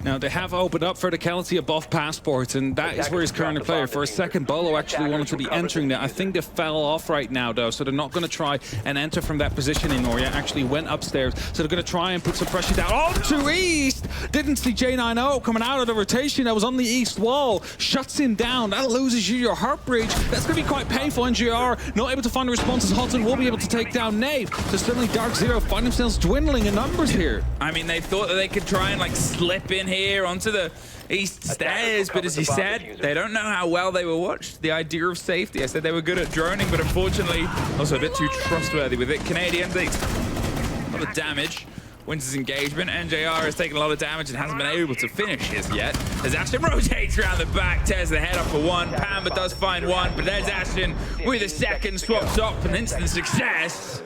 Speaker 2: Now, they have opened up verticality above passports, and that is where he's currently playing. For a second, Beaulo actually wanted to be entering there. I think they fell off right now, though, so they're not going to try and enter from that position anymore. Yeah, actually went upstairs, so they're going to try and put some pressure down. On to east! Didn't see J9O coming out of the rotation that was on the east wall. Shuts him down. That loses you your heart bridge. That's going to be quite painful. NGR not able to find a response as Hotton will be able to take down Nave. So suddenly DarkZero find themselves dwindling in numbers here.
Speaker 1: I mean, they thought that they could try and, like, slip in here onto the east stairs, but as you said, they don't know how well they were watched. The idea of safety, I said they were good at droning, but unfortunately also a bit too trustworthy with it. Canadian takes a lot of damage, wins his engagement. NJR has taken a lot of damage and hasn't been able to finish his yet. As Ashton rotates around the back, tears the head off for one. Pamba does find one, but there's Ashton with a second, swaps up and instant success.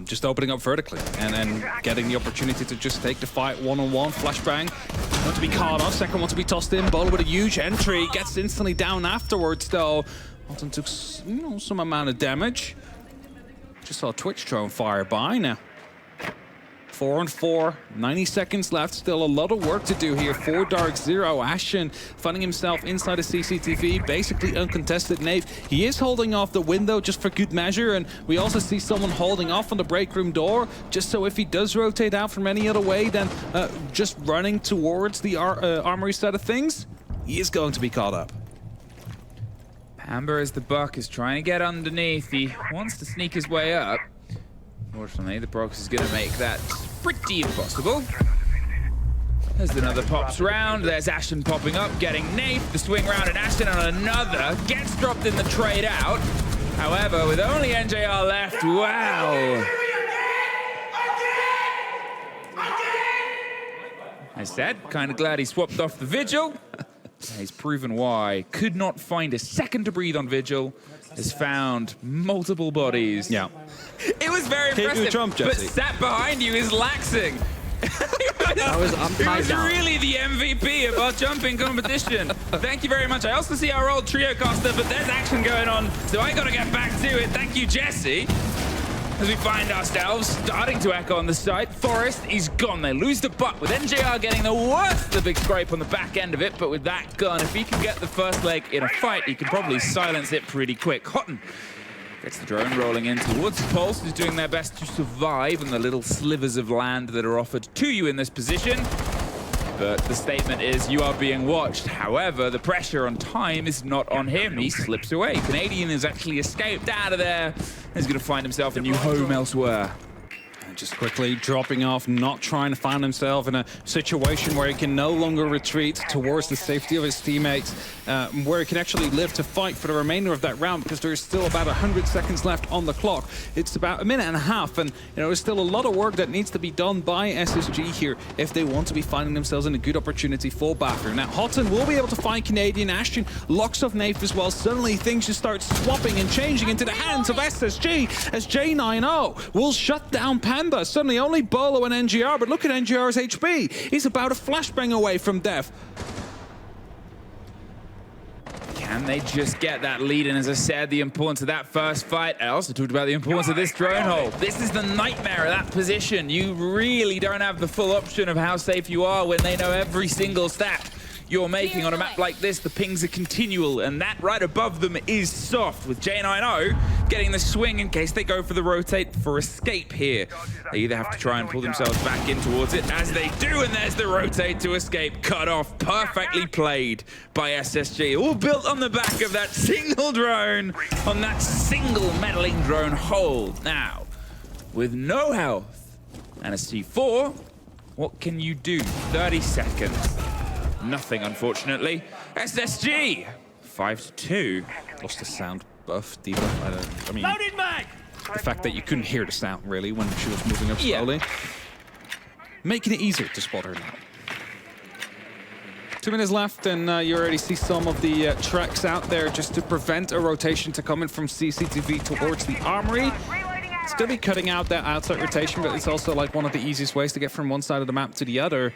Speaker 2: Just opening up vertically and then getting the opportunity to just take the fight one-on-one. Flashbang Want to be caught off, second one to be tossed in. Beaulo with a huge entry, gets instantly down afterwards though. Halton took some amount of damage. Just saw Twitch drone fire by now. 4 on 4, 90 seconds left. Still a lot of work to do here for DarkZero. Ashen finding himself inside a CCTV, basically uncontested nade. He is holding off the window just for good measure, and we also see someone holding off on the break room door, just so if he does rotate out from any other way, then just running towards the armory side of things, he is going to be caught up.
Speaker 1: Amber, as the buck, is trying to get underneath. He wants to sneak his way up. Unfortunately, the Brox is going to make that pretty impossible. There's another pops round. There's Ashen popping up, getting Nate. The swing round and Ashen on another. Gets dropped in the trade out. However, with only NJR left, wow. I said, kind of glad he swapped off the Vigil. He's proven why. Could not find a second to breathe on Vigil. Has found multiple bodies.
Speaker 2: Yeah.
Speaker 1: It was very impressive,
Speaker 2: jump,
Speaker 1: but
Speaker 2: Jesse.
Speaker 1: sat behind you is laxing.
Speaker 7: I was upside down.
Speaker 1: Really the MVP of our jumping competition. Thank you very much. I also see our old trio caster, but there's action going on, so I got to get back to it. Thank you, Jesse. As we find ourselves starting to echo on the site. Forest is gone. They lose the butt with NJR getting the worst, the big scrape on the back end of it. But with that gun, if he can get the first leg in a fight, he can probably silence it pretty quick. Houghton gets the drone rolling in towards Pulse, who's doing their best to survive in the little slivers of land that are offered to you in this position. But the statement is you are being watched. However, the pressure on time is not on him. He slips away. Canadian has actually escaped out of there. He's going to find himself a new home elsewhere.
Speaker 2: Just quickly dropping off, not trying to find himself in a situation where he can no longer retreat towards the safety of his teammates, where he can actually live to fight for the remainder of that round, because there's still about 100 seconds left on the clock. It's about a minute and a half, and there's still a lot of work that needs to be done by SSG here if they want to be finding themselves in a good opportunity for bathroom. Now, Houghton will be able to find Canadian. Ashton locks off Nath as well. Suddenly, things just start swapping and changing into the hands of SSG as J90 will shut down Panda. Suddenly only Beaulo and NGR, but look at NGR's HP. He's about a flashbang away from death.
Speaker 1: Can they just get that lead? And as I said, the importance of that first fight. I also talked about the importance of this drone hole. This is the nightmare of that position. You really don't have the full option of how safe you are when they know every single stat you're making on a map like this. The pings are continual, and that right above them is soft, with J90 getting the swing in case they go for the rotate for escape here. They either have to try and pull themselves back in towards it, as they do, and there's the rotate to escape. Cut off, perfectly played by SSG, all built on the back of that single drone, on that single meddling drone hold. Now, with no health and a C4, what can you do? 30 seconds. Nothing, unfortunately. SSG, 5-2.
Speaker 2: Lost the sound buff, debuff. I mean, the fact that you couldn't hear the sound, really, when she was moving up slowly. Making it easier to spot her now. 2 minutes left, and you already see some of the tracks out there just to prevent a rotation to come in from CCTV towards the armory. It's going to be cutting out that outside rotation, but it's also like one of the easiest ways to get from one side of the map to the other.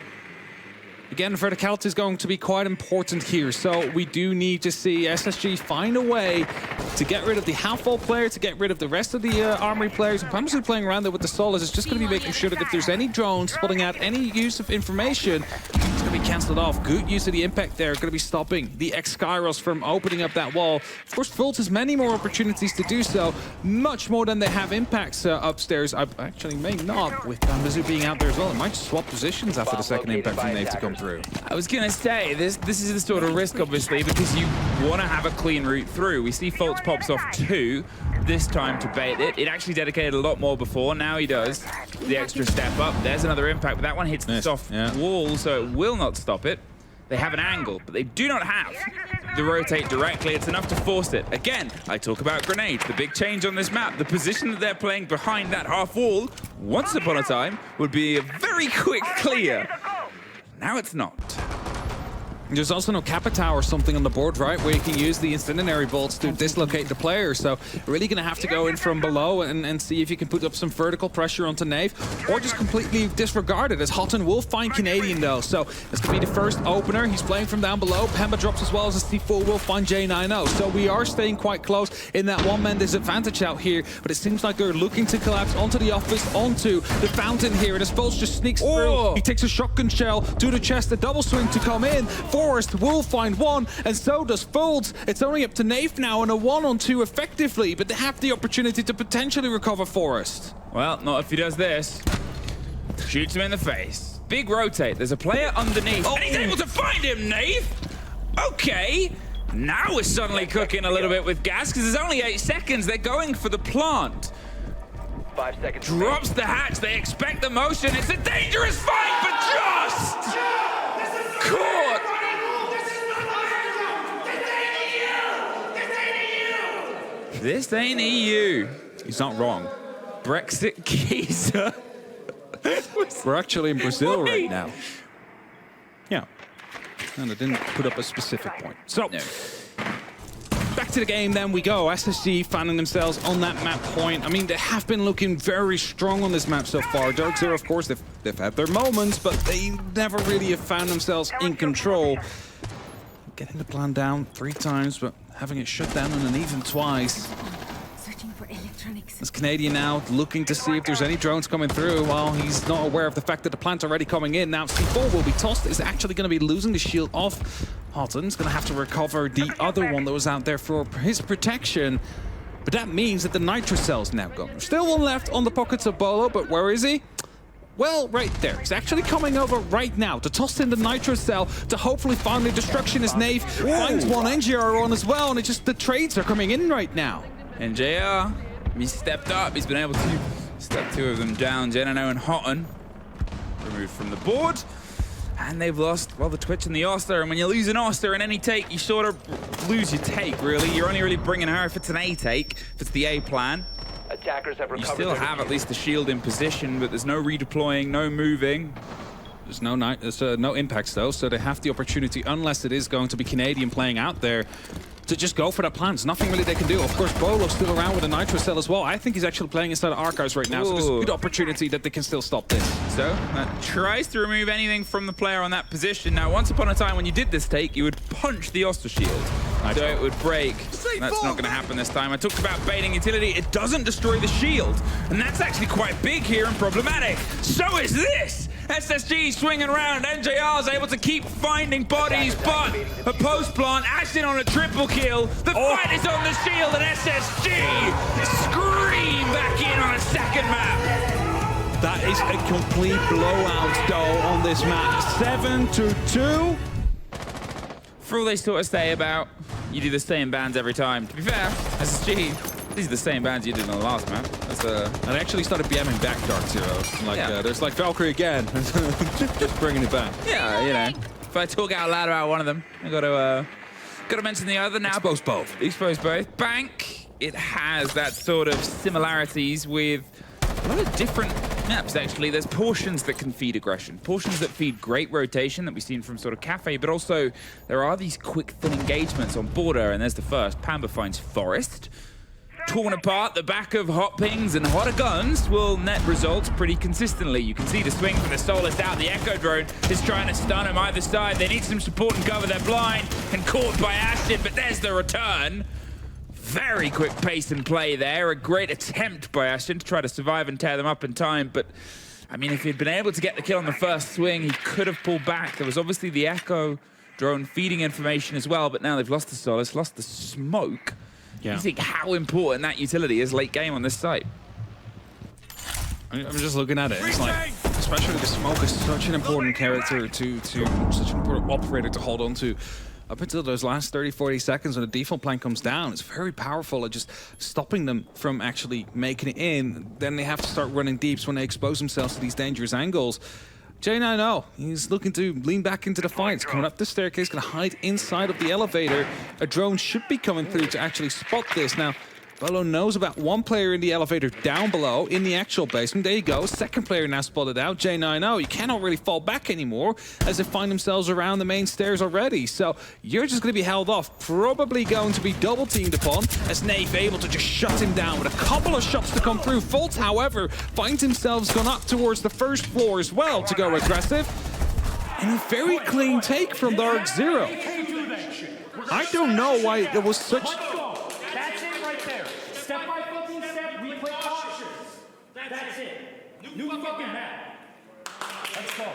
Speaker 2: Again, verticality is going to be quite important here, so we do need to see SSG find a way to get rid of the half-wall player, to get rid of the rest of the armory players. And Pamsley playing around there with the Solas is just going to be making sure that if there's any drones spotting out any use of information, it's going to be cancelled off. Good use of the impact there, going to be stopping the X-Skyros from opening up that wall. Of course, Volt has many more opportunities to do so, much more than they have impacts upstairs. I actually may not, with Bambazu being out there as well. It might just swap positions after the second impact from Nate to come through.
Speaker 1: I was going to say, this is the sort of risk, obviously, because you want to have a clean route through. We see Fultz pops off 2 this time to bait it. It actually dedicated a lot more before. Now he does the extra step up. There's another impact, but that one hits the soft wall, so it will not stop it. They have an angle, but they do not have the rotate directly. It's enough to force it. Again, I talk about grenades, the big change on this map. The position that they're playing behind that half wall, once upon a time, would be a very quick clear. Now it's not.
Speaker 2: There's also no Capita or something on the board, right, where you can use the incendiary bolts to dislocate the player. So really going to have to go in from below and see if you can put up some vertical pressure onto Nave, or just completely disregard it, as Houghton will find Canadian though. So it's going to be the first opener. He's playing from down below. Pemba drops as well as a C4 will find J90. So we are staying quite close in that one-man disadvantage out here, but it seems like they're looking to collapse onto the office, onto the fountain here, and as Folds just sneaks through, he takes a shotgun shell to the chest, a double swing to come in. Forrest will find one, and so does Folds. It's only up to Nafe now, and a 1-on-2 effectively, but they have the opportunity to potentially recover Forrest.
Speaker 1: Well, not if he does this. Shoots him in the face. Big rotate. There's a player underneath, and he's able to find him, Nafe! Okay, now we're suddenly cooking a little bit with gas, because there's only 8 seconds. They're going for the plant.
Speaker 5: 5 seconds.
Speaker 1: Drops the hatch. They expect the motion. It's a dangerous fight, but just caught. This ain't EU.
Speaker 2: He's not wrong.
Speaker 1: Brexit geezer.
Speaker 2: We're actually in Brazil
Speaker 1: Wait.
Speaker 2: right now. Yeah. And I didn't put up a specific point. So,
Speaker 1: No.
Speaker 2: back to the game then we go. SSG finding themselves on that map point. I mean, they have been looking very strong on this map so far. DarkZero, of course, they've had their moments, but they never really have found themselves in control. Getting the plan down 3 times, but having it shut down and even twice.
Speaker 6: Searching for electronics.
Speaker 2: This Canadian now looking to see if there's any drones coming through while he's not aware of the fact that the plant's already coming in. Now C4 will be tossed. Is actually going to be losing the shield off. Houghton's going to have to recover the other one that was out there for his protection. But that means that the nitro cell's now gone. Still one left on the pockets of Beaulo, but where is he? Well, right there. He's actually coming over right now to toss in the nitro cell to hopefully find the destruction as Nave finds one NGR on as well, and it's just the trades are coming in right now.
Speaker 1: And JR, he stepped up. He's been able to step 2 of them down. Jenano and Houghton removed from the board. And they've lost, well, the Twitch and the Oster. And when you lose an Oster in any take, you sort of lose your take, really. You're only really bringing her if it's an A take, if it's the A plan.
Speaker 5: Attackers have
Speaker 1: You
Speaker 5: recovered.
Speaker 1: still have at least the shield in position, but there's no redeploying, no moving.
Speaker 2: There's no impacts though, so they have the opportunity, unless it is going to be Canadian playing out there, to just go for that plan. There's nothing really they can do. Of course, Beaulo's still around with a nitro cell as well. I think he's actually playing inside of Archives right now, so there's a good opportunity that they can still stop this.
Speaker 1: So that tries to remove anything from the player on that position. Now, once upon a time when you did this take, you would punch the Oster shield. So it would break. That's not going to happen this time. I talked about baiting utility. It doesn't destroy the shield. And that's actually quite big here and problematic. So is this. SSG swinging around. NJR is able to keep finding bodies, but a post-plant, Ashton on a triple kill. The fight is on the shield, and SSG scream back in on a second map.
Speaker 2: That is a complete blowout though on this map. 7-2.
Speaker 1: For all they sort of say about, you do the same bands every time. To be fair, SSG, these are the same bands you did in the last map.
Speaker 2: And I actually started BMing back DarkZero. Like,
Speaker 1: Yeah.
Speaker 2: there's like Valkyrie again. Just bringing it back.
Speaker 1: Yeah, you know. If I talk out loud about one of them, I got to mention the other now.
Speaker 2: Expose both.
Speaker 1: Expose both. Bank, it has that sort of similarities with a lot of different maps, actually. There's portions that can feed aggression, portions that feed great rotation that we've seen from sort of Cafe, but also there are these quick, thin engagements on border, and there's the first. Pamba finds Forest. Torn apart, the back of hot pings and hotter guns will net results pretty consistently. You can see the swing for the Solus out. The Echo drone is trying to stun him either side. They need some support and cover. They're blind and caught by Ashton, but there's the return. Very quick pace and play there. A great attempt by Ashton to try to survive and tear them up in time, but I mean, if he'd been able to get the kill on the first swing, he could have pulled back. There was obviously the Echo drone feeding information as well, but now they've lost the Solus, lost the smoke.
Speaker 2: Yeah.
Speaker 1: You think how important that utility is late game on this site?
Speaker 2: I'm just looking at it. It's like, especially the smoke is such an important character to such an important operator to hold on to. Up until those last 30, 40 seconds when the default plan comes down, it's very powerful at just stopping them from actually making it in. Then they have to start running deeps when they expose themselves to these dangerous angles. J90, he's looking to lean back into the fight. He's coming up the staircase, going to hide inside of the elevator. A drone should be coming through to actually spot this. Now, Beaulo knows about one player in the elevator down below in the actual basement. There you go. Second player now spotted out. J90. You cannot really fall back anymore as they find themselves around the main stairs already. So you're just going to be held off. Probably going to be double teamed upon as Naif able to just shut him down with a couple of shots to come through. Volt, however, finds himself gone up towards the first floor as well to go aggressive. And a very clean take from DarkZero. I don't know why there was such...
Speaker 3: That's it right there. Step by fucking step, we play cautious. That's it. New fucking map. Let's go.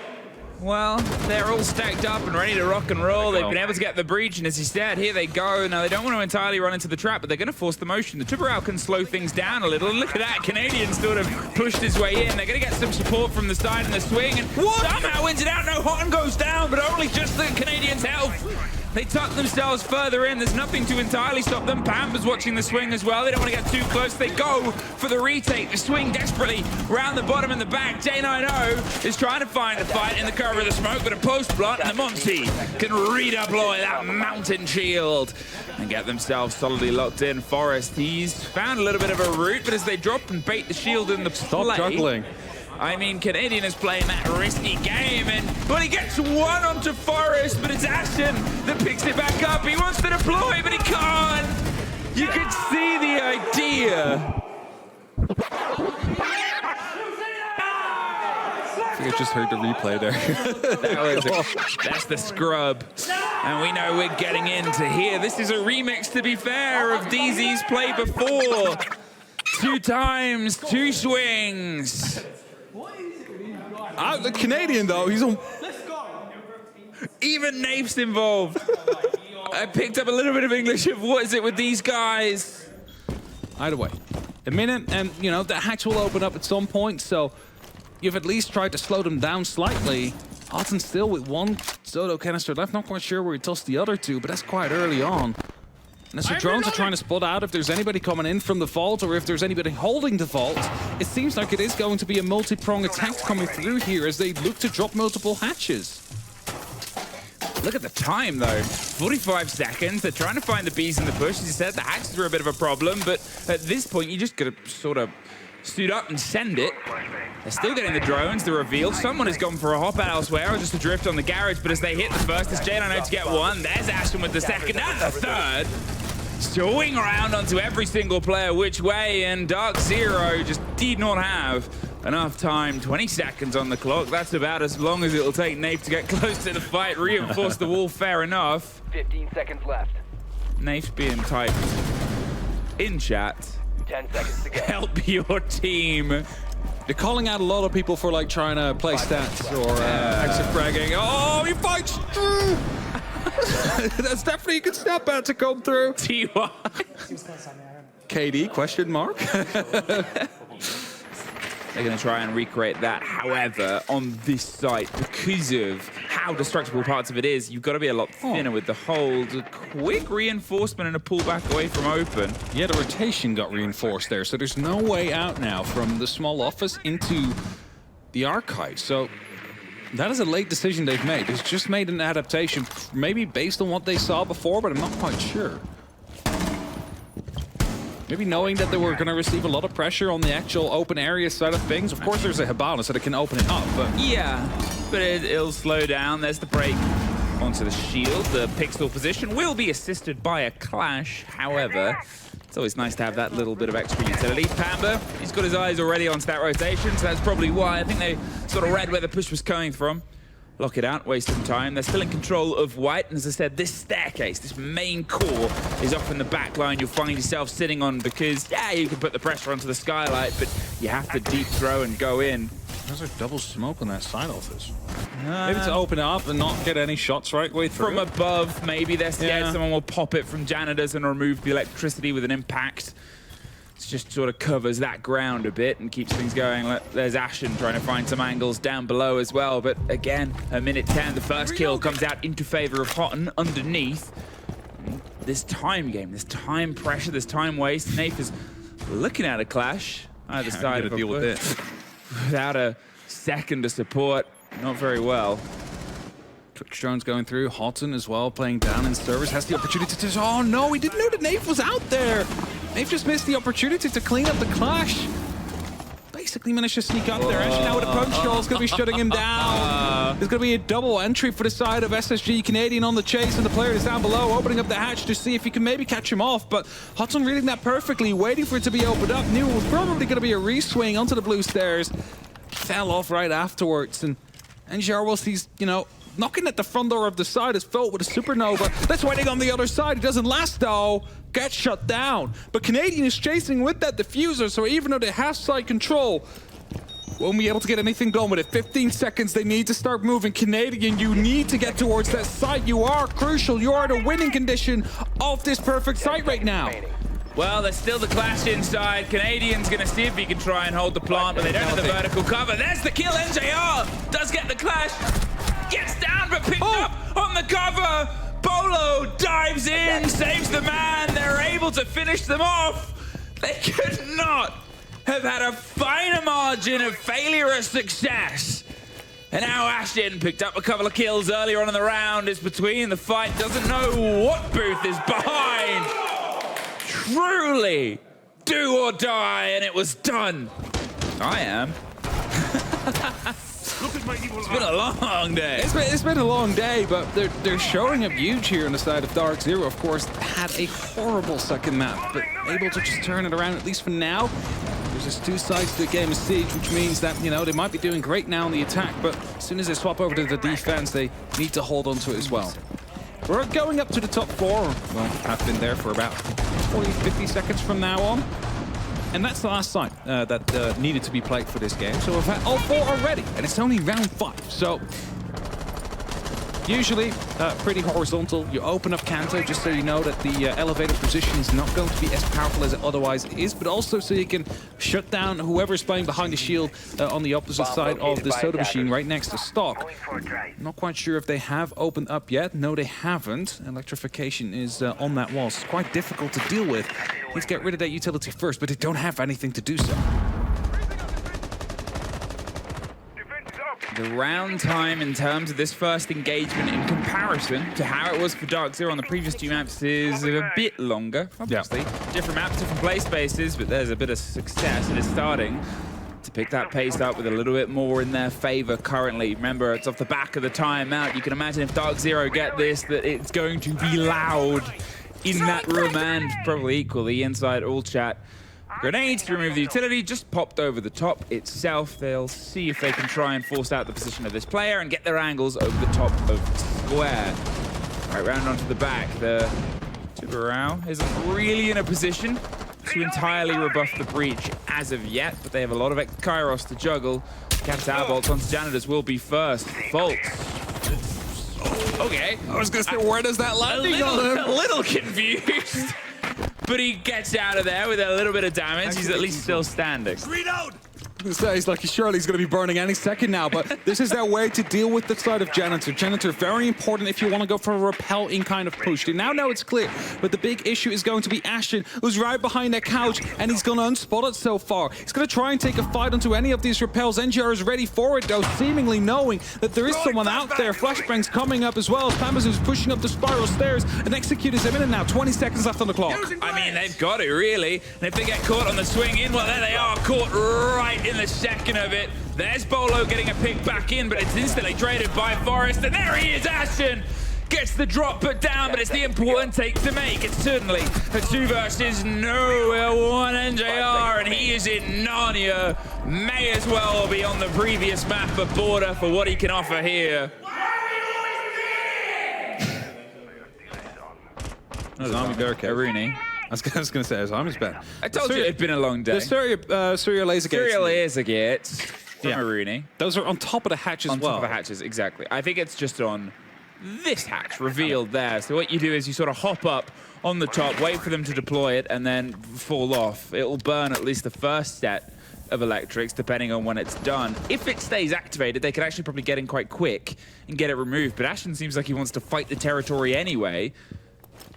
Speaker 1: Well, they're all stacked up and ready to rock and roll. They've been able to get the breach, and as he said, here they go. Now, they don't want to entirely run into the trap, but they're going to force the motion. The triple out can slow things down a little. And look at that, Canadian sort of pushed his way in. They're going to get some support from the side and the swing, and somehow wins it out. No, Houghton goes down, but only just the Canadians' health. They tuck themselves further in. There's nothing to entirely stop them. Pamper's watching the swing as well. They don't want to get too close. They go for the retake. The swing desperately round the bottom and the back. J90 is trying to find a fight in the cover of the smoke, but a post blunt, and the Monty can redeploy that mountain shield and get themselves solidly locked in. Forrest, he's found a little bit of a route, but as they drop and bait the shield in the
Speaker 2: Stop juggling.
Speaker 1: I mean, Canadian is playing that risky game, and well, he gets one onto Forrest, but it's Ashton that picks it back up. He wants to deploy, but he can't. You can see the idea.
Speaker 2: I think I just heard the replay there.
Speaker 1: That's the scrub. And we know we're getting into here. This is a remix, to be fair, of DZ's play before. 2 times, 2 swings.
Speaker 2: The Canadian, though, he's on...
Speaker 1: Even Naif's involved. I picked up a little bit of English of what is it with these guys.
Speaker 2: Either way, a minute, and, you know, the hatch will open up at some point, so you've at least tried to slow them down slightly. Houghton still with 1 Zoto canister left. Not quite sure where he tossed the other 2, but that's quite early on. And as the drones are trying to spot out if there's anybody coming in from the vault or if there's anybody holding the vault, it seems like it is going to be a multi-prong attack coming through here as they look to drop multiple hatches.
Speaker 1: Look at the time, though. 45 seconds. They're trying to find the bees in the bush. As you said, the hatches are a bit of a problem, but at this point, you just got to sort of suit up and send it. They're still getting the drones, the reveal. Someone has gone for a hop out elsewhere or just a drift on the garage, but as they hit the first, it's J90 to get 1. There's Ashton with the second and the third. Swing around onto every single player which way, and DarkZero just did not have enough time. 20 seconds on the clock. That's about as long as it'll take Naif to get close to the fight. Reinforce the wall, fair enough.
Speaker 5: 15 seconds left.
Speaker 1: Naif's being typed in chat.
Speaker 5: 10 seconds to go.
Speaker 1: Help your team.
Speaker 2: They're calling out a lot of people for, like, trying to play stats or exit fragging. Oh, he fights through! That's definitely a good step out to come through.
Speaker 1: TY.
Speaker 2: KD, question mark?
Speaker 1: They're going to try and recreate that. However, on this site, because of how destructible parts of it is, you've got to be a lot thinner with the hold. A quick reinforcement and a pullback away from open.
Speaker 2: Yeah, the rotation got reinforced there, so there's no way out now from the small office into the archive. So that is a late decision they've made. They've just made an adaptation, maybe based on what they saw before, but I'm not quite sure. Maybe knowing that they were going to receive a lot of pressure on the actual open area side of things. Of course, there's a Hibana, so they can open it up, but...
Speaker 1: Yeah, but it'll slow down. There's the break onto the shield. The pixel position will be assisted by a clash. However, it's always nice to have that little bit of extra utility. Pamba, he's got his eyes already on stat rotation, so that's probably why. I think they sort of read where the push was coming from. Lock it out, waste some time. They're still in control of white, and as I said, this staircase, this main core is off in the back line you'll find yourself sitting on because, yeah, you can put the pressure onto the skylight, but you have to deep throw and go in.
Speaker 2: There's a double smoke on that side office. Maybe to open it up and not get any shots right way through.
Speaker 1: From above, maybe they're scared someone will pop it from janitors and remove the electricity with an impact. It just sort of covers that ground a bit and keeps things going. There's Ashen trying to find some angles down below as well. But again, a minute 10, the first kill comes out into favor of Houghton underneath. This time game, this time pressure, this time waste. Naif is looking at a clash either side of a
Speaker 2: deal with it.
Speaker 1: without a second to support. Not very well.
Speaker 2: Twitch drones going through. Houghton as well, playing down in service. Has the opportunity to... Oh, no, he didn't know that Naif was out there. they've just missed the opportunity to clean up the clash. Basically managed to sneak up there. Actually, now with a punch roll, it's going to be shutting him down. There's going to be a double entry for the side of SSG. Canadian on the chase, and the player is down below, opening up the hatch to see if he can maybe catch him off. But Hudson reading that perfectly, waiting for it to be opened up. Knew it was probably going to be a re-swing onto the blue stairs. Fell off right afterwards, and NGR, whilst he's, you know, knocking at the front door of the side, is filled with a supernova. That's waiting on the other side. It doesn't last though. Gets shut down. But Canadian is chasing with that diffuser, so even though they have side control, won't be able to get anything done with it. 15 seconds, they need to start moving. Canadian, you need to get towards that site. You are crucial. You are the winning condition of this perfect site right now.
Speaker 1: Well, there's still the clash inside. Canadian's going to see if he can try and hold the plant, but they don't have the vertical cover. There's the kill. NJR does get the clash. Gets down, but picked up on the cover. Beaulo dives in, saves the man. They're able to finish them off. They could not have had a finer margin of failure or success. And now Ashton picked up a couple of kills earlier on in the round. Is between the fight. Doesn't know what Booth is behind. Truly do or die, and it was done. I am. It's been a long day.
Speaker 2: It's been a long day, but they're showing up huge here on the side of DarkZero. Of course, had a horrible second map, but able to just turn it around, at least for now. There's just two sides to the game of Siege, which means that, you know, they might be doing great now on the attack, but as soon as they swap over to the defense, they need to hold on to it as well. We're going up to the top floor. Well, have been there for about 40, 50 seconds from now on. And that's the last site that needed to be played for this game. So we've had all four already, and it's only round 5. So usually pretty horizontal. You open up Kanto just so you know that the elevator position is not going to be as powerful as it otherwise is, but also so you can shut down whoever's playing behind the shield on the opposite side of the soda machine right next to stock. Not quite sure if they have opened up yet. No, they haven't. Electrification is on that wall. So it's quite difficult to deal with. Need to get rid of that utility first, but they don't have anything to do so.
Speaker 1: The round time in terms of this first engagement in comparison to how it was for DarkZero on the previous 2 maps is a bit longer, obviously. Yeah. Different maps, different play spaces, but there's a bit of success. It is starting to pick that pace up with a little bit more in their favor currently. Remember, it's off the back of the timeout. You can imagine if DarkZero get this, that it's going to be loud in that room and probably equally inside all chat. Grenades to remove the utility, just popped over the top itself. They'll see if they can try and force out the position of this player and get their angles over the top of square. Right, round onto the back. The Tubarão isn't really in a position to entirely rebuff the breach as of yet, but they have a lot of Kairos to juggle. Capital bolts onto Janitors will be first. Bolts. Okay.
Speaker 2: I was going to say, where does that landing on him?
Speaker 1: A little confused. But he gets out of there with a little bit of damage. He's at least still standing.
Speaker 4: Reload!
Speaker 2: I was gonna say, he's like, surely he's going to be burning any second now, but this is their way to deal with the side of Janitor. Janitor, very important if you want to go for a repel-in kind of push. They now know it's clear, but the big issue is going to be Ashton, who's right behind that couch, and he's going to unspot it so far. He's going to try and take a fight onto any of these repels. NGR is ready for it, though, seemingly knowing that there is someone out there. Flashbang's coming up as well. Pamazoo's pushing up the spiral stairs, and Executor's a minute now. 20 seconds left on the clock.
Speaker 1: I mean, they've got it, really. And if they get caught on the swing in, well, there they are, caught right in the second of it. There's Beaulo getting a pick back in, but it's instantly traded by Forrest, and there he is, Ashton! Gets the drop put down, but it's the important take to make. It's certainly a 2 versus no 1 NJR, and he is in Narnia. May as well be on the previous map of Border for what he can offer here.
Speaker 2: Zombie Barricade.
Speaker 1: Rooney.
Speaker 2: I was going to say, Zombies bad.
Speaker 1: I told you it'd been a long day.
Speaker 2: The serial laser gates.
Speaker 1: Serial laser gates from Rooney.
Speaker 2: Those are on top of the hatch as well.
Speaker 1: On top of the hatches, exactly. I think it's just on this hatch revealed there. So what you do is you sort of hop up on the top, wait for them to deploy it, and then fall off. It'll burn at least the first set of electrics, depending on when it's done. If it stays activated, they could actually probably get in quite quick and get it removed. But Ashton seems like he wants to fight the territory anyway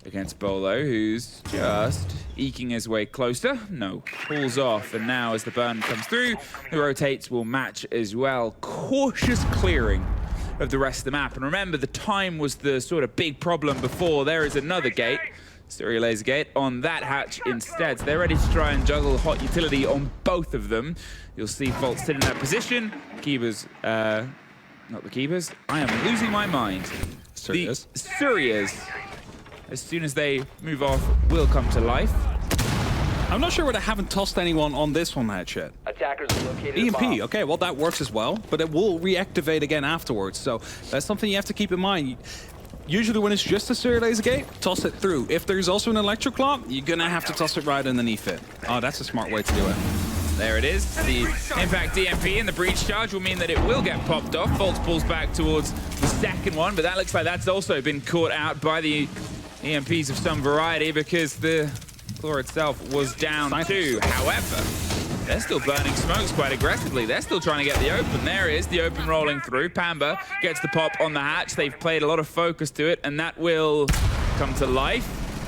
Speaker 1: against Beaulo, who's just eking his way closer. No, pulls off, and now as the burn comes through, the rotates will match as well. Cautious clearing of the rest of the map. And remember, the time was the sort of big problem before. There is another gate. Serial Laser Gate on that hatch instead. So they're ready to try and juggle hot utility on both of them. You'll see Volt sit in that position. Keepers, not the Keepers. I am losing my mind.
Speaker 2: Serious.
Speaker 1: The Surias, as soon as they move off, will come to life.
Speaker 2: I'm not sure whether I haven't tossed anyone on this one hatch yet.
Speaker 5: Attackers have located a bomb.
Speaker 2: EMP, okay, well that works as well, but it will reactivate again afterwards. So that's something you have to keep in mind. Usually when it's just a serial laser gate, toss it through. If there's also an electric claw, you're gonna have to toss it right underneath it. Oh, that's a smart way to do it.
Speaker 1: There it is. The impact DMP and the breach charge will mean that it will get popped off. Volt pulls back towards the second one, but that looks like that's also been caught out by the EMPs of some variety because the claw itself was down too. However, they're still burning smokes quite aggressively. They're still trying to get the open. There is the open rolling through. Pamba gets the pop on the hatch. They've played a lot of focus to it, and that will come to life.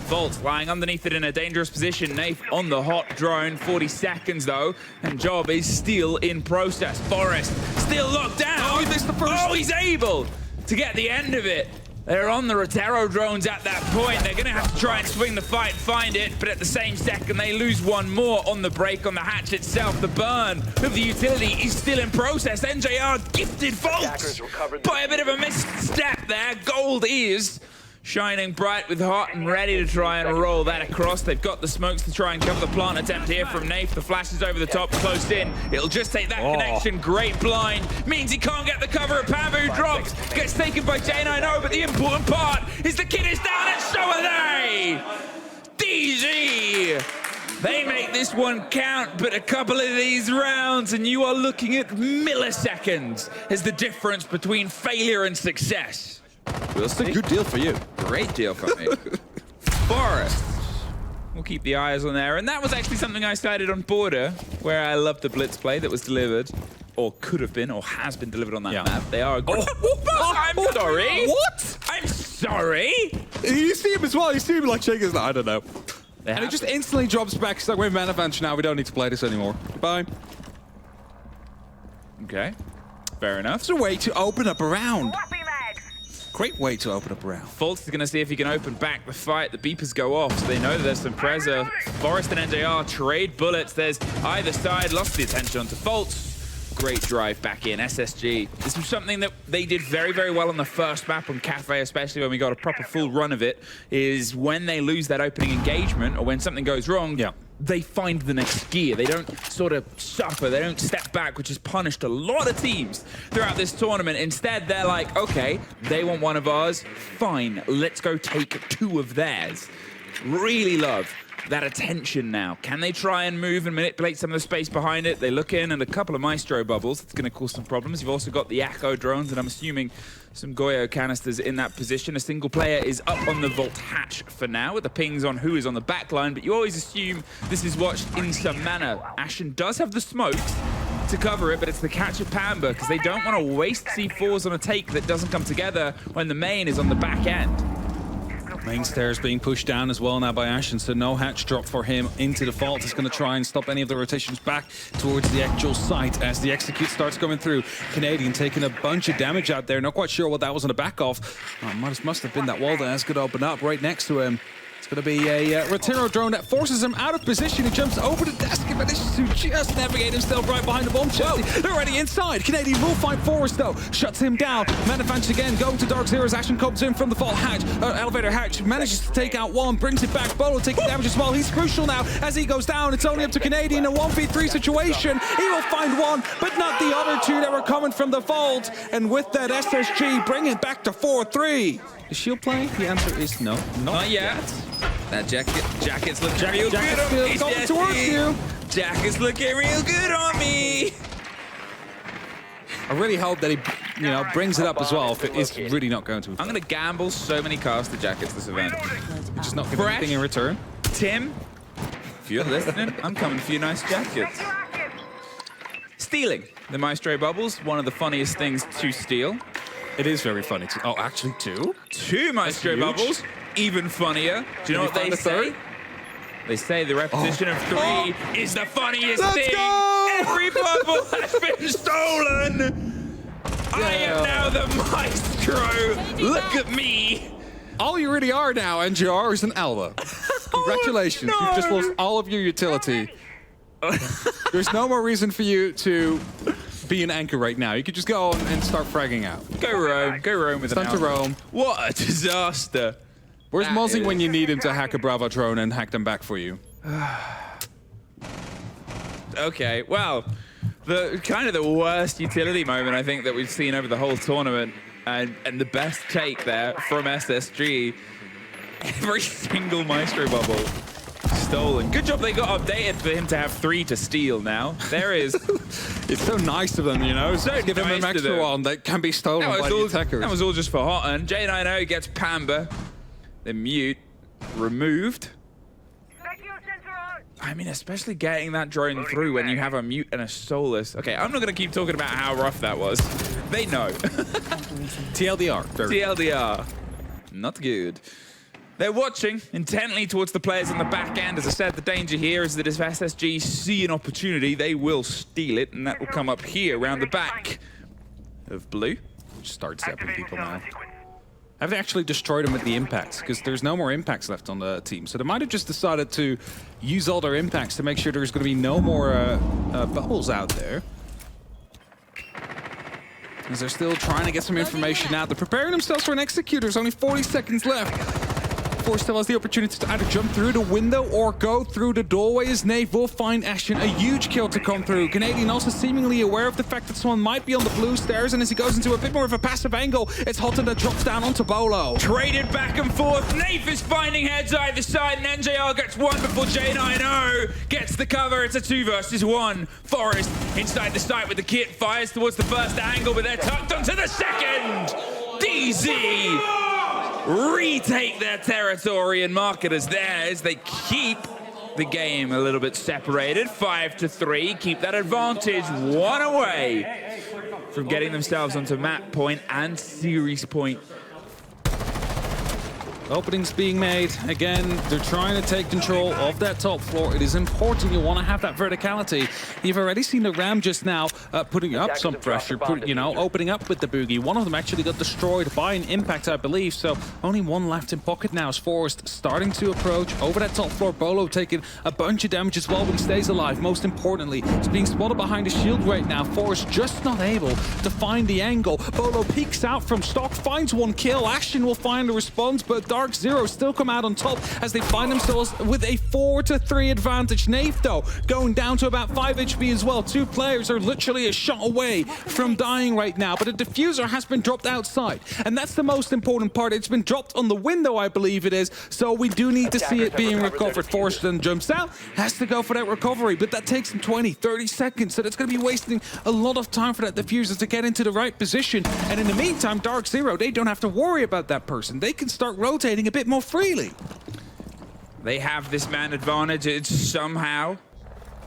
Speaker 1: Volt lying underneath it in a dangerous position. Nafe on the hot drone. 40 seconds though, and job is still in process. Forrest still locked down.
Speaker 2: Oh, he missed the first.
Speaker 1: Oh, he's able to get the end of it. They're on the Rotero drones at that point. They're gonna have to try and swing the fight, find it, but at the same second, they lose one more on the break on the hatch itself. The burn of the utility is still in process. NJR gifted Volt by a bit of a misstep there. Gold is shining bright with hot and ready to try and roll that across. They've got the smokes to try and cover the plant attempt here from Nafe. The flash is over the top, close in. It'll just take that connection. Great blind. Means he can't get the cover of Pamba, who drops. Gets taken by J9O, but the important part is the kid is down and so are they! DG! They make this one count, but a couple of these rounds and you are looking at milliseconds as the difference between failure and success.
Speaker 2: Well, that's a good deal for you.
Speaker 1: Great deal for me. Forrest. We'll keep the eyes on there. And that was actually something I started on Border, where I loved the blitz play that was delivered, or could have been, or has been delivered on that map. They are a good... I'm sorry.
Speaker 2: What?
Speaker 1: I'm sorry.
Speaker 2: You see him as well. You see him like shaking his... I don't know. And it just instantly drops back. It's like, we're man advantage now. We don't need to play this anymore. Goodbye.
Speaker 1: Okay. Fair enough.
Speaker 2: It's a way to open up a round. Great way to open up a round.
Speaker 1: Fultz is going to see if he can open back the fight. The beepers go off, so they know that there's some pressure. Forrest and NJR trade bullets. There's either side lost the attention onto Fultz. Great drive back in. SSG. This was something that they did very, very well on the first map on Cafe, especially when we got a proper full run of it, is when they lose that opening engagement or when something goes wrong, they find the next gear. They don't sort of suffer. They don't step back, which has punished a lot of teams throughout this tournament. Instead, they're like, okay, they want one of ours. Fine, let's go take two of theirs. Really love that attention now. Can they try and move and manipulate some of the space behind it? They look in and a couple of Maestro bubbles. It's going to cause some problems. You've also got the Echo drones, and I'm assuming some Goyo canisters in that position. A single player is up on the Volt hatch for now with the pings on who is on the back line, but you always assume this is watched in some manner. Ashen does have the smokes to cover it, but it's the catch of Pamba because they don't want to waste C4s on a take that doesn't come together when the main is on the back end.
Speaker 2: Main stairs being pushed down as well now by Ashen, so no hatch drop for him into the vault. He's going to try and stop any of the rotations back towards the actual site as the execute starts coming through. Canadian taking a bunch of damage out there. Not quite sure what that was on the back of. Oh, must have been that wall that's going to open up right next to him. It's going to be a Rotero drone that forces him out of position. He jumps over the desk and manages to just navigate himself right behind the bomb chest. They're already inside. Canadian will find Forrest though. Shuts him down. Man advantage again. Going to DarkZero's Action comes in from the vault hatch. Elevator hatch manages to take out one. Brings it back. Beaulo taking damage as well. He's crucial now as he goes down. It's only up to Canadian. A 1v3 situation. He will find one, but not the other two that were coming from the vault. And with that, SSG bringing it back to 4-3. Is Shield playing? The answer is no.
Speaker 1: Not yet. That jacket's looking real good on me.
Speaker 2: Coming towards you.
Speaker 1: Jacket's looking real good on me.
Speaker 2: I really hope that he, brings it up as well if it is really not going to.
Speaker 1: I'm going to gamble so many caster jackets this event.
Speaker 2: You're just not giving anything in return.
Speaker 1: Tim, if you're listening, I'm coming for your nice jackets. Stealing the Maestro bubbles, one of the funniest things to steal.
Speaker 2: It is very funny. Oh, actually two?
Speaker 1: Two Maestro bubbles, even funnier. Do you know what they say? They say the repetition of three is the funniest thing.
Speaker 2: Go!
Speaker 1: Every bubble has been stolen. I am now the Maestro. Look at me.
Speaker 2: All you really are now, NGR, is an Alba. Congratulations, you've just lost all of your utility. There's no more reason for you to be an anchor right now. You could just go on and start fragging out.
Speaker 1: Go roam with
Speaker 2: It's time to roam.
Speaker 1: What a disaster.
Speaker 2: Where's
Speaker 1: That
Speaker 2: Mozzie
Speaker 1: is-
Speaker 2: when you need him to hack a Bravo drone and hack them back for you?
Speaker 1: Okay, well, the kind of the worst utility moment I think that we've seen over the whole tournament, and the best take there from SSG. Every single Maestro bubble stolen. Good job they got updated for him to have 3 to steal now. There is.
Speaker 2: It's so nice of them, you know?
Speaker 1: So
Speaker 2: give them
Speaker 1: nice
Speaker 2: an
Speaker 1: to
Speaker 2: extra
Speaker 1: them.
Speaker 2: one that can be stolen by the attackers.
Speaker 1: That was all just for Hotton. J90 gets Pamba. Then Mute removed. I mean, especially getting that drone through when you have a Mute and a Solus. Okay, I'm not going to keep talking about how rough that was. They know.
Speaker 2: TLDR.
Speaker 1: TLDR. Not good. They're watching intently towards the players on the back end. As I said, the danger here is that if SSG see an opportunity, they will steal it, and that will come up here around the back of Blue.
Speaker 2: Start stepping people now. Have they actually destroyed them with the impacts? Because there's no more impacts left on the team. So they might have just decided to use all their impacts to make sure there's going to be no more bubbles out there. Because they're still trying to get some information out. They're preparing themselves for an executor. There's only 40 seconds left. Force still has the opportunity to either jump through the window or go through the doorway, as Nave will find Ashen a huge kill to come through. Canadian also seemingly aware of the fact that someone might be on the blue stairs, and as he goes into a bit more of a passive angle, it's Hotton that drops down onto Beaulo.
Speaker 1: Traded back and forth. Nafe is finding heads either side, and NJR gets one before J90 gets the cover. It's a 2 versus 1. Forest inside the site with the kit, fires towards the first angle, but they're tucked onto the second. DZ retake their territory and mark it as theirs. They keep the game a little bit separated, 5-3, keep that advantage 1 away from getting themselves onto map point and series point.
Speaker 2: Openings being made. Again, they're trying to take control of that top floor. It is important. You want to have that verticality. You've already seen the Ram just now putting up some pressure, opening up with the boogie. One of them actually got destroyed by an impact, I believe. So only one left in pocket now as Forrest starting to approach over that top floor. Beaulo taking a bunch of damage as well, but he stays alive. Most importantly, he's being spotted behind a shield right now. Forrest just not able to find the angle. Beaulo peeks out from stock, finds 1 kill. Ashen will find the response, but DarkZero still come out on top as they find themselves with a 4-3 advantage. Nave, though, going down to about 5 HP as well. 2 players are literally a shot away from dying right now, but a diffuser has been dropped outside, and that's the most important part. It's been dropped on the window, I believe it is, so we do need to see it being recovered. Forrest then jumps out, has to go for that recovery, but that takes him 20-30 seconds, so that's going to be wasting a lot of time for that diffuser to get into the right position. And in the meantime, DarkZero, they don't have to worry about that person. They can start rotating a bit more freely.
Speaker 1: They have this man advantage. It's somehow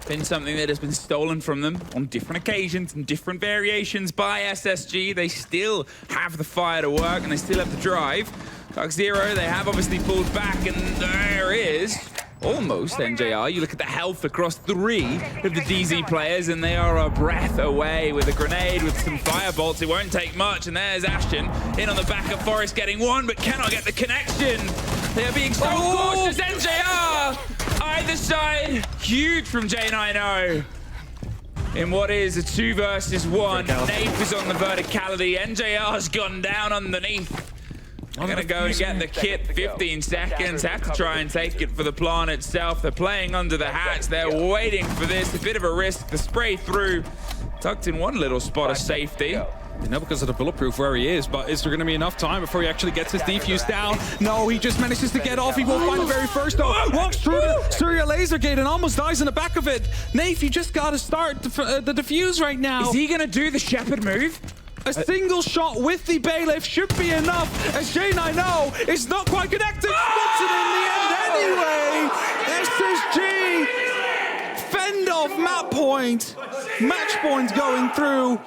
Speaker 1: been something that has been stolen from them on different occasions and different variations by SSG. They still have the fire to work and they still have the drive. DarkZero, they have obviously pulled back, and there is almost NJR. You look at the health across 3 of the DZ players, and they are a breath away with a grenade, with some fire bolts. It won't take much, and there's Ashton in on the back of Forest getting 1, but cannot get the connection. They are being so cautious. NJR either side. Huge from J90. In what is a 2 versus 1. Nafe is on the verticality. NJR's gone down underneath. I'm going to go and get the kit. 15 seconds. Have to try and take it for the plant itself. They're playing under the hatch. They're waiting for this. A bit of a risk. The spray through. Tucked in one little spot of safety.
Speaker 2: You know, because of the bulletproof where he is, but is there going to be enough time before he actually gets his defuse down? No, he just manages to get off. He will find the very first, though. Walks through the Surya laser gate and almost dies in the back of it. Nafe, you just got to start the defuse right now.
Speaker 1: Is he going to do the Shepherd move?
Speaker 2: A single shot with the bailiff should be enough, as J90 is not quite connected. Spots it in the end anyway. SSG fend off map point. Match point going through.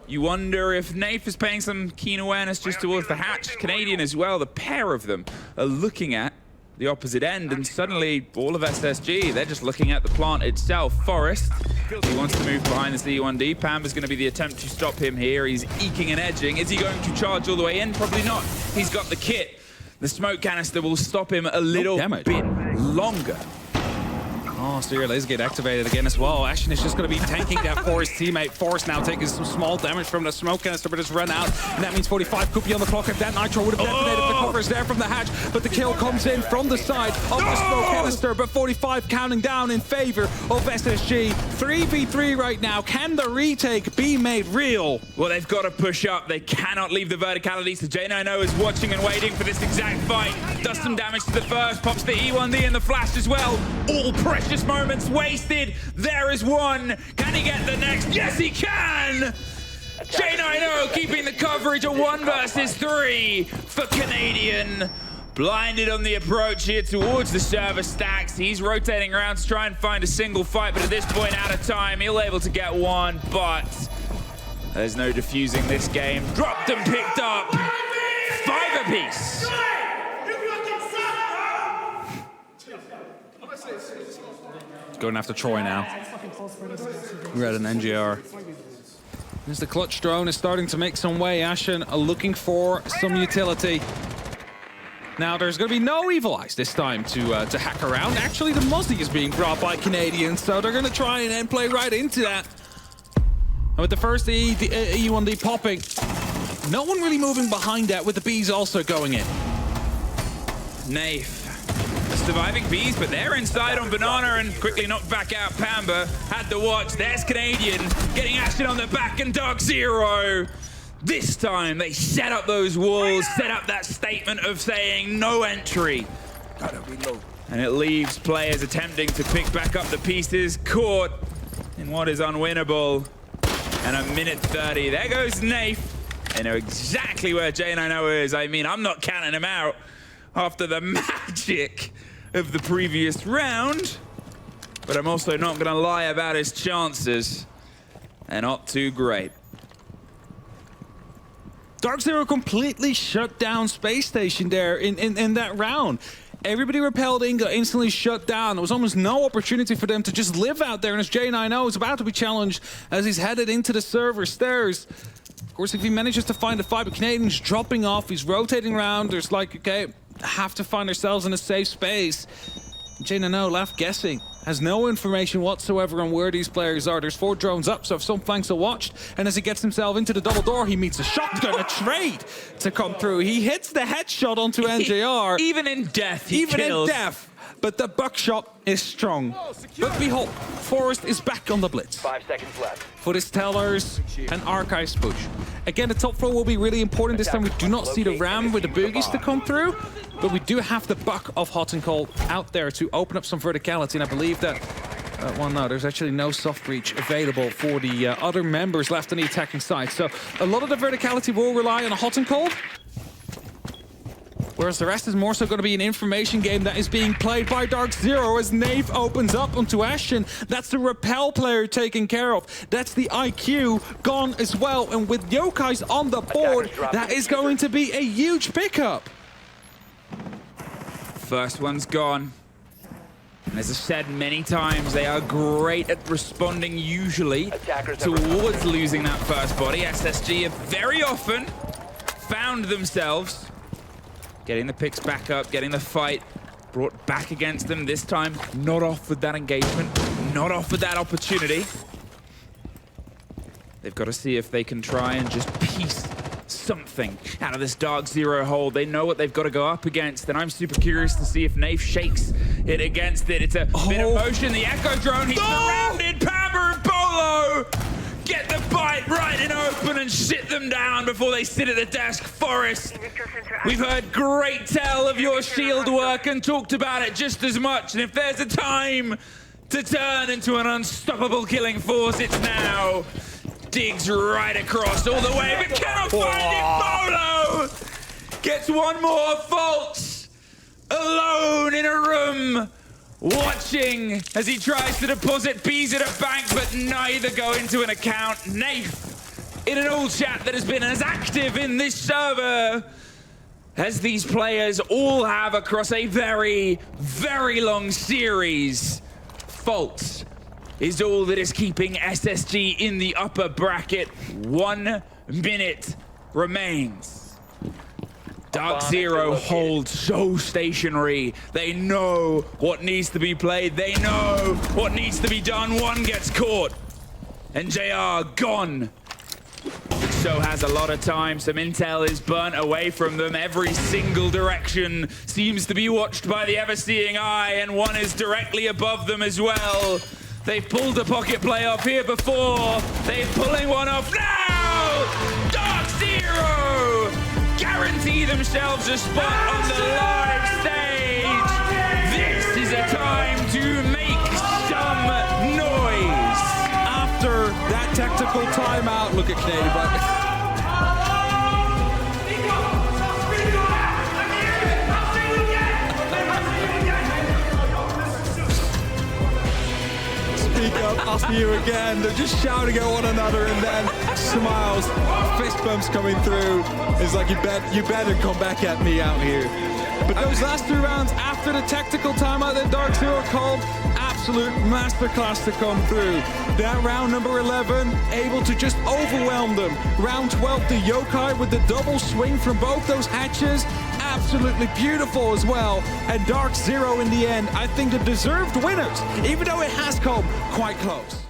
Speaker 1: You wonder if Nafe is paying some keen awareness just towards the hatch. Canadian as well. The pair of them are looking at the opposite end, and suddenly all of SSG, they're just looking at the plant itself. Forest, he wants to move behind the C1D. Pamba's going to be the attempt to stop him here. He's eking and edging. Is he going to charge all the way in? Probably not. He's got the kit. the smoke canister will stop him a little
Speaker 2: damage.
Speaker 1: bit longer.
Speaker 2: Oh, so your laser gate activated again as well. Ashen is just going to be tanking that for his teammate. Force now taking some small damage from the smoke canister, but it's run out. And that means 45 could be on the clock. If that Nitro would have detonated, the cover is there from the hatch. But the kill comes in from the side of the smoke canister. But 45 counting down in favor of SSG. 3v3 right now. Can the retake be made real?
Speaker 1: Well, they've got to push up. They cannot leave the verticality. So J90 is watching and waiting for this exact fight. Does some damage to the first. Pops the E1D and the flash as well. All precious moments wasted. There is one. Can he get the next? Yes, he can! J90 keeping the coverage at 1 versus 3 for Canadian. Blinded on the approach here towards the server stacks. He's rotating around to try and find a single fight, but at this point, out of time, he'll able to get one, but there's no defusing this game. Dropped and picked up. 5 apiece.
Speaker 2: Going after Troy now. We're at an NGR. As the clutch drone is starting to make some way, Ashen are looking for some utility. Now, there's going to be no Evil Eyes this time to hack around. Actually, the Muzzy is being brought by Canadians, so they're going to try and then play right into that. And with the first E1D popping, no one really moving behind that, with the Bees also going in.
Speaker 1: Naif. Surviving Bees, but they're inside on Banana and quickly knocked back out. Pamba had the watch. There's Canadian getting action on the back, and DarkZero. This time they set up those walls, set up that statement of saying no entry. Gotta reload. And it leaves players attempting to pick back up the pieces, caught in what is unwinnable. And a minute 30. There goes Naif. They know exactly where J90 is. I mean, I'm not counting him out after the magic of the previous round, but I'm also not going to lie about his chances. They're not too great.
Speaker 2: DarkZero completely shut down Space Station there in that round. Everybody repelled in, got instantly shut down. There was almost no opportunity for them to just live out there, and as J90 is about to be challenged as he's headed into the server stairs. Of course, if he manages to find a fight, but Canadian's dropping off, he's rotating around. There's like, okay, have to find ourselves in a safe space. J90 left guessing, has no information whatsoever on where these players are. There's 4 drones up, so if some flanks are watched, and as he gets himself into the double door, he meets a shotgun, a trade to come through. He hits the headshot onto NJR.
Speaker 1: Even in death, he
Speaker 2: Even
Speaker 1: kills.
Speaker 2: in death. But the buckshot is strong. But behold, Forrest is back on the blitz.
Speaker 5: 5 seconds left.
Speaker 2: For his tellers and archives push. Again, the top floor will be really important. This time we do not see the ram with the boogies to come through, but we do have the buck of Hot and Cold out there to open up some verticality, and I believe that, well, no, there's actually no soft breach available for the other members left on the attacking side. So a lot of the verticality will rely on a Hot and Cold, whereas the rest is more so going to be an information game that is being played by DarkZero as Naif opens up onto Ashen. That's the Repel player taken care of. That's the IQ gone as well. And with Yokai's on the board, that is going to be a huge pickup.
Speaker 1: First one's gone. And as I've said many times, they are great at responding usually towards losing that first body. SSG have very often found themselves getting the picks back up, getting the fight brought back against them. This time, not off with that engagement, not off with that opportunity. They've got to see if they can try and just piece something out of this DarkZero hold. They know what they've got to go up against, and I'm super curious to see if Naif shakes it against it. It's a bit of motion. The Echo drone, he's surrounded. Pamber and Beaulo get the bite right and open and sit them down before they sit at the desk. Forrest, we've heard great tell of your shield work and talked about it just as much. And if there's a time to turn into an unstoppable killing force, it's now. Digs right across all the way, but cannot find it. Beaulo gets one more fault. Alone in a room, watching as he tries to deposit bees at a bank, but neither go into an account. Naif, in an all chat that has been as active in this server as these players all have across a very, very long series. Faults is all that is keeping SSG in the upper bracket. 1 minute remains. DarkZero holds so stationary. They know what needs to be played. They know what needs to be done. One gets caught. And JR gone. So has a lot of time. Some intel is burnt away from them. Every single direction seems to be watched by the ever-seeing eye, and one is directly above them as well. They've pulled a pocket play off here before. They're pulling one off now! DarkZero guarantee themselves a spot on the live stage. This is a time to make some noise.
Speaker 2: After that tactical timeout, look at Canadian, but speak up, I'll see you again. They're just shouting at one another, and then smiles, fist bumps coming through. It's like, you better come back at me out here. But those last 2 rounds after the tactical timeout that DarkZero called, absolute masterclass to come through. That round number 11, able to just overwhelm them. Round 12, the Yokai with the double swing from both those hatches. Absolutely beautiful as well. And DarkZero in the end, I think the deserved winners, even though it has come quite close.